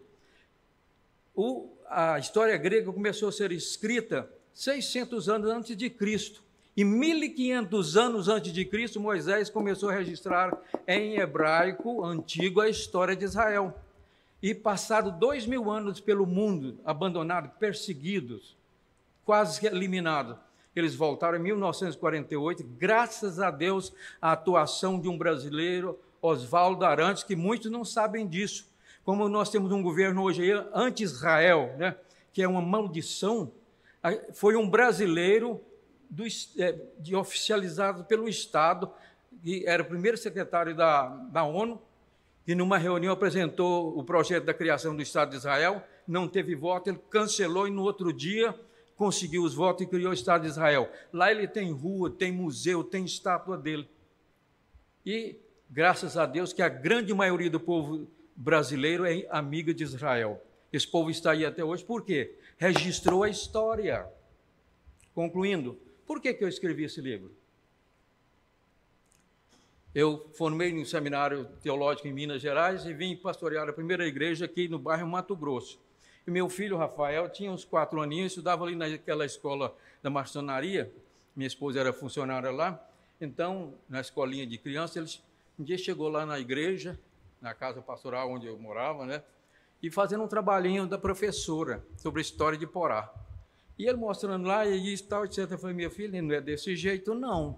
A história grega começou a ser escrita 600 anos antes de Cristo. E 1.500 anos antes de Cristo, Moisés começou a registrar em hebraico antigo a história de Israel. E passado 2.000 anos pelo mundo, abandonados, perseguidos, quase eliminados, eles voltaram em 1948, graças a Deus, a atuação de um brasileiro, Oswaldo Arantes, que muitos não sabem disso. Como nós temos um governo hoje anti-Israel, né, que é uma maldição, foi um brasileiro oficializado pelo Estado, que era o primeiro secretário da ONU, que numa reunião apresentou o projeto da criação do Estado de Israel, não teve voto, ele cancelou e no outro dia conseguiu os votos e criou o Estado de Israel. Lá ele tem rua, tem museu, tem estátua dele. E, graças a Deus, que a grande maioria do povo brasileiro é amiga de Israel. Esse povo está aí até hoje, por quê? Registrou a história. Concluindo, por que eu escrevi esse livro? Eu formei no seminário teológico em Minas Gerais e vim pastorear a primeira igreja aqui no bairro Mato Grosso. E meu filho, Rafael, tinha uns 4 aninhos, estudava ali naquela escola da marcenaria, minha esposa era funcionária lá, então, na escolinha de criança, um dia chegou lá na igreja, na casa pastoral onde eu morava, né, e fazendo um trabalhinho da professora sobre a história de Porá. E ele mostrando lá, e isso tal, etc. Eu falei, minha filha, não é desse jeito, não.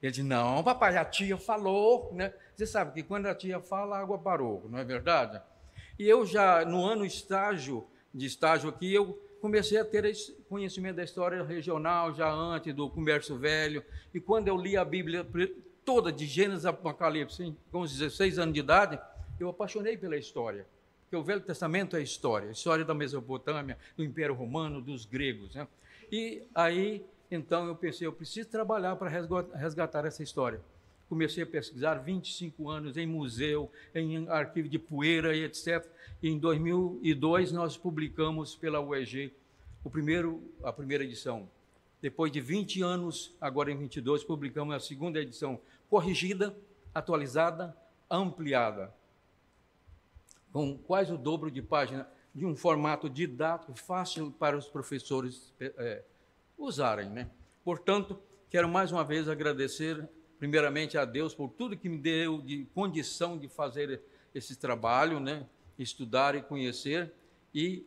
Ele disse, não, papai, a tia falou, né? Você sabe que quando a tia fala, a água parou, não é verdade? E eu já, no ano de estágio aqui, eu comecei a ter esse conhecimento da história regional, já antes do Comércio Velho. E quando eu li a Bíblia toda, de Gênesis a Apocalipse, com os 16 anos de idade, eu apaixonei pela história. Porque o Velho Testamento é história, a história da Mesopotâmia, do Império Romano, dos gregos, né? E aí, então, eu pensei, eu preciso trabalhar para resgatar essa história. Comecei a pesquisar 25 anos em museu, em arquivo de poeira e etc. E em 2002 nós publicamos pela UEG a primeira edição. Depois de 20 anos, agora em 22, publicamos a segunda edição, corrigida, atualizada, ampliada, com quase o dobro de página, de um formato didático, fácil para os professores usarem, né? Portanto, quero mais uma vez agradecer primeiramente a Deus por tudo que me deu de condição de fazer esse trabalho, né? Estudar e conhecer, e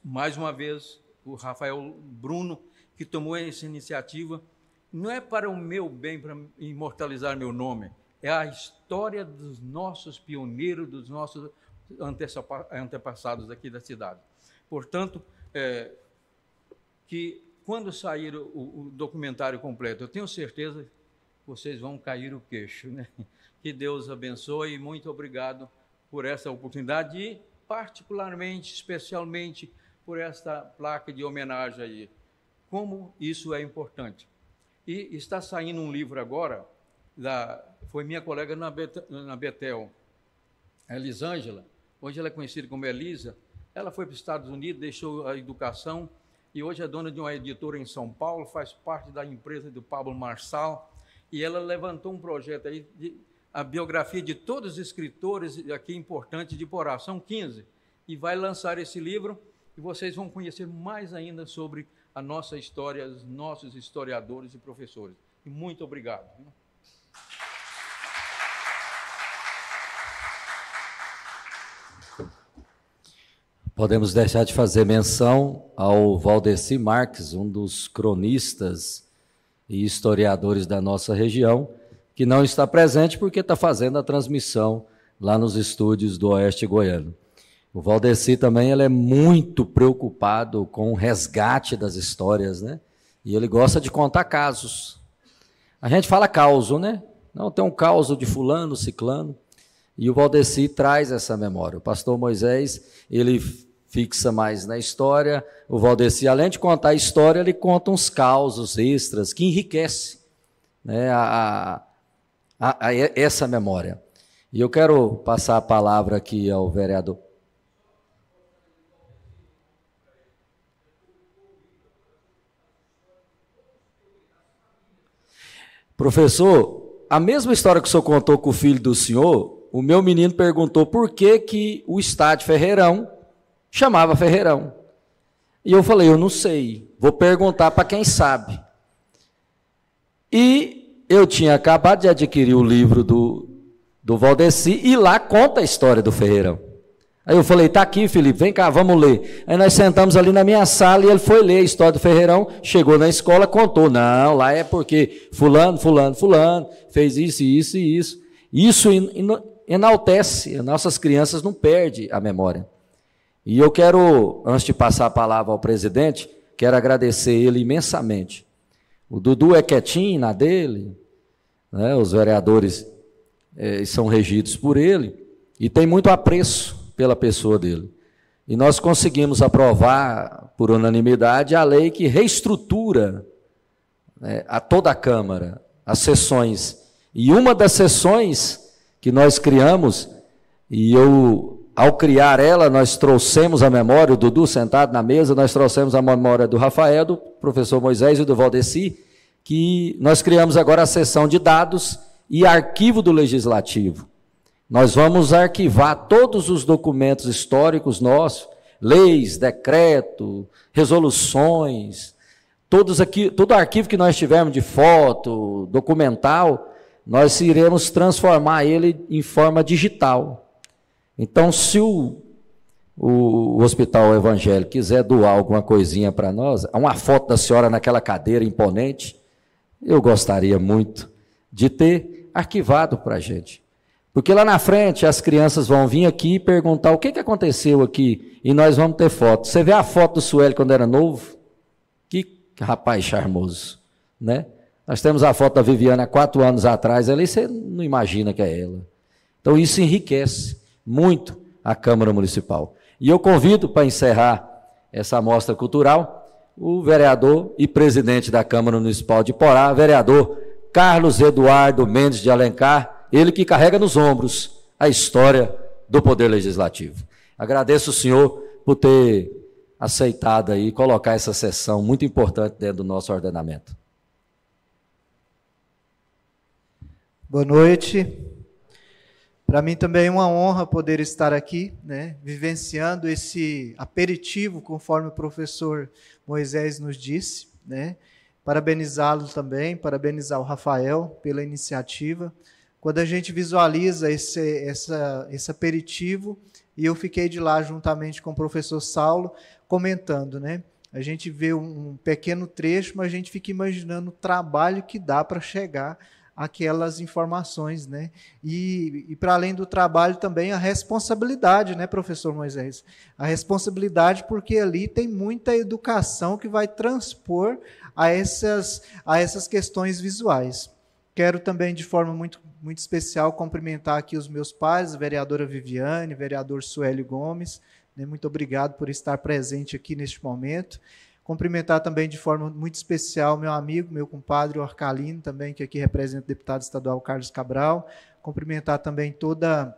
mais uma vez o Rafael Bruno, que tomou essa iniciativa, não é para o meu bem, para imortalizar meu nome, é a história dos nossos pioneiros, dos nossos antepassados aqui da cidade. Portanto, que quando sair o documentário completo, eu tenho certeza que vocês vão cair o queixo, né? Que Deus abençoe e muito obrigado por essa oportunidade e particularmente, especialmente, por esta placa de homenagem aí. Como isso é importante. E está saindo um livro agora, foi minha colega na Betel, a Elisângela, hoje ela é conhecida como Elisa. Ela foi para os Estados Unidos, deixou a educação, e hoje é dona de uma editora em São Paulo, faz parte da empresa do Pablo Marçal, e ela levantou um projeto aí, a biografia de todos os escritores aqui importantes de Porá, são 15, e vai lançar esse livro, e vocês vão conhecer mais ainda sobre a nossa história, os nossos historiadores e professores. E muito obrigado. Podemos deixar de fazer menção ao Valdeci Marques, um dos cronistas e historiadores da nossa região, que não está presente porque está fazendo a transmissão lá nos estúdios do Oeste Goiano. O Valdeci também ele é muito preocupado com o resgate das histórias, né? E ele gosta de contar casos. A gente fala causo, né? Não, tem um causo de fulano, ciclano, e o Valdeci traz essa memória. O pastor Moisés, ele fixa mais na história. O Valdeci, além de contar a história, ele conta uns causos extras que enriquecem, né, essa memória. E eu quero passar a palavra aqui ao vereador. Professor, a mesma história que o senhor contou com o filho do senhor, o meu menino perguntou por que o estádio Ferreirão chamava Ferreirão. E eu falei, eu não sei, vou perguntar para quem sabe. E eu tinha acabado de adquirir o livro do Valdeci, e lá conta a história do Ferreirão. Aí eu falei, tá aqui, Felipe, vem cá, vamos ler. Aí nós sentamos ali na minha sala e ele foi ler a história do Ferreirão, chegou na escola, contou. Não, lá é porque fulano fez isso, isso e isso. Isso enaltece, nossas crianças não perdem a memória. E eu quero, antes de passar a palavra ao presidente, quero agradecer ele imensamente. O Dudu é quietinho na dele, né? Os vereadores são regidos por ele, e tem muito apreço pela pessoa dele. E nós conseguimos aprovar, por unanimidade, a lei que reestrutura, né, a toda a Câmara, as sessões. E uma das sessões que nós criamos, e ao criar ela, nós trouxemos a memória, o Dudu sentado na mesa, nós trouxemos a memória do Rafael, do professor Moisés e do Valdeci, que nós criamos agora a sessão de dados e arquivo do Legislativo. Nós vamos arquivar todos os documentos históricos nossos, leis, decreto, resoluções, todo arquivo que nós tivermos de foto, documental, nós iremos transformar ele em forma digital. Então, se o Hospital Evangélico quiser doar alguma coisinha para nós, uma foto da senhora naquela cadeira imponente, eu gostaria muito de ter arquivado para a gente. Porque lá na frente as crianças vão vir aqui e perguntar o que aconteceu aqui, e nós vamos ter foto. Você vê a foto do Sueli quando era novo? Que rapaz charmoso, né? Nós temos a foto da Viviana há 4 anos atrás, ali você não imagina que é ela. Então isso enriquece muito a Câmara Municipal. E eu convido para encerrar essa mostra cultural o vereador e presidente da Câmara Municipal de Porá, vereador Carlos Eduardo Mendes de Alencar, ele que carrega nos ombros a história do Poder Legislativo. Agradeço o senhor por ter aceitado aí colocar essa sessão muito importante dentro do nosso ordenamento. Boa noite. Para mim também é uma honra poder estar aqui, né, vivenciando esse aperitivo, conforme o professor Moisés nos disse, né. Parabenizá-lo também, parabenizar o Rafael pela iniciativa. Quando a gente visualiza esse aperitivo, e eu fiquei de lá juntamente com o professor Saulo, comentando, né, a gente vê um pequeno trecho, mas a gente fica imaginando o trabalho que dá para chegar aquelas informações, né? E para além do trabalho também a responsabilidade, né, professor Moisés? A responsabilidade porque ali tem muita educação que vai transpor a essas questões visuais. Quero também, de forma muito especial, cumprimentar aqui os meus pais, a vereadora Viviane, o vereador Suélio Gomes, né? Muito obrigado por estar presente aqui neste momento. Cumprimentar também de forma muito especial meu amigo, meu compadre, o Arcalino, também, que aqui representa o deputado estadual Carlos Cabral. Cumprimentar também toda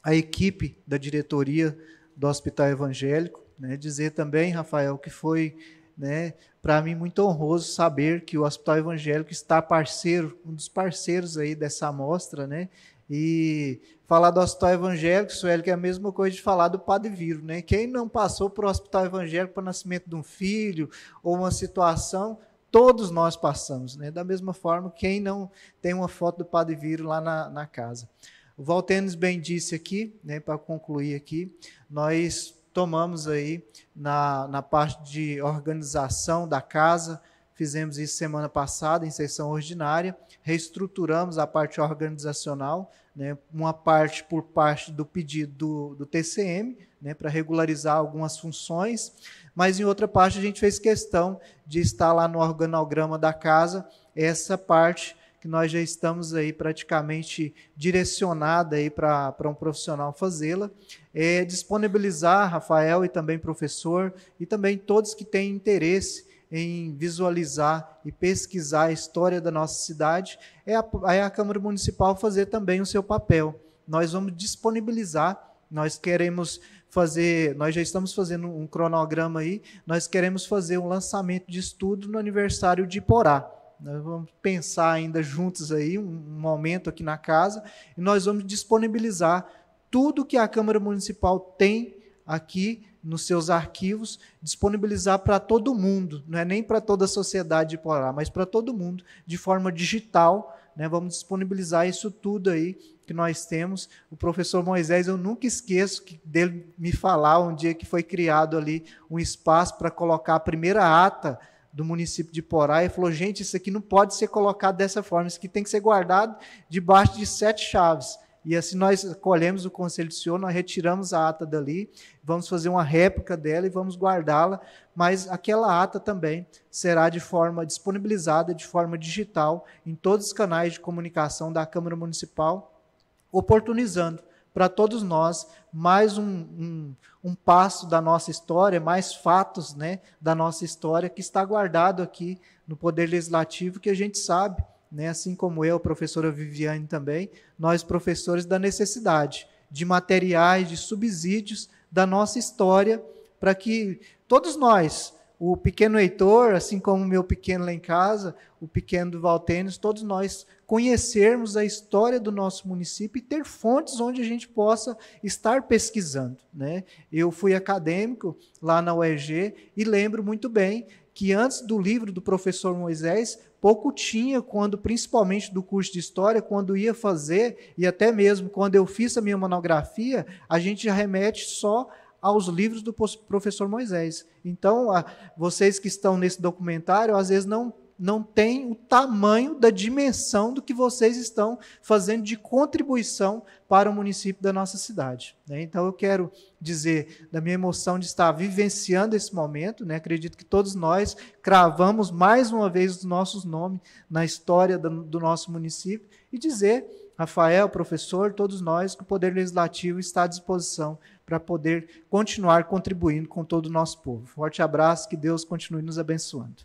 a equipe da diretoria do Hospital Evangélico. Né? Dizer também, Rafael, que foi, né, para mim muito honroso saber que o Hospital Evangélico está parceiro, um dos parceiros aí dessa amostra, né? E falar do Hospital Evangélico, Sueli, que é a mesma coisa de falar do Padre Viro, né? Quem não passou por Hospital Evangélico para o nascimento de um filho ou uma situação, todos nós passamos, né? Da mesma forma, quem não tem uma foto do Padre Viro lá na casa. O Valtenes bem disse aqui, né, para concluir aqui, nós tomamos aí na parte de organização da casa, fizemos isso semana passada em sessão ordinária, reestruturamos a parte organizacional, né, uma parte por parte do pedido do TCM, né, para regularizar algumas funções, mas em outra parte a gente fez questão de estar lá no organograma da casa, essa parte que nós já estamos aí praticamente direcionada aí para um profissional fazê-la, disponibilizar, Rafael e também professor, e também todos que têm interesse em visualizar e pesquisar a história da nossa cidade, a Câmara Municipal fazer também o seu papel. Nós vamos disponibilizar, nós queremos fazer, nós já estamos fazendo um cronograma aí, nós queremos fazer um lançamento de estudo no aniversário de Iporá. Nós vamos pensar ainda juntos aí, um momento aqui na casa, e nós vamos disponibilizar tudo que a Câmara Municipal tem aqui nos seus arquivos, disponibilizar para todo mundo, não é nem para toda a sociedade de Iporá, mas para todo mundo, de forma digital, né? Vamos disponibilizar isso tudo aí que nós temos. O professor Moisés, eu nunca esqueço dele me falar um dia que foi criado ali um espaço para colocar a primeira ata do município de Iporá, e falou, gente, isso aqui não pode ser colocado dessa forma, isso aqui tem que ser guardado debaixo de 7 chaves. E assim nós colhemos o Conselho de Senhor, nós retiramos a ata dali, vamos fazer uma réplica dela e vamos guardá-la, mas aquela ata também será de forma disponibilizada, de forma digital, em todos os canais de comunicação da Câmara Municipal, oportunizando para todos nós mais um passo da nossa história, mais fatos, né, da nossa história que está guardado aqui no Poder Legislativo, que a gente sabe, né, assim como eu, a professora Viviane também, nós professores da necessidade de materiais, de subsídios da nossa história, para que todos nós, o pequeno Heitor, assim como o meu pequeno lá em casa, o pequeno do Valtênis, todos nós conhecermos a história do nosso município e ter fontes onde a gente possa estar pesquisando, né? Eu fui acadêmico lá na UEG e lembro muito bem que antes do livro do professor Moisés, pouco tinha, quando, principalmente do curso de História, quando ia fazer, e até mesmo quando eu fiz a minha monografia, a gente já remete só aos livros do professor Moisés. Então, vocês que estão nesse documentário, às vezes não têm o tamanho da dimensão do que vocês estão fazendo de contribuição para o município da nossa cidade, né? Então, eu quero dizer da minha emoção de estar vivenciando esse momento, né? Acredito que todos nós cravamos mais uma vez os nossos nomes na história do nosso município e dizer, Rafael, professor, todos nós, que o Poder Legislativo está à disposição para poder continuar contribuindo com todo o nosso povo. Forte abraço, que Deus continue nos abençoando.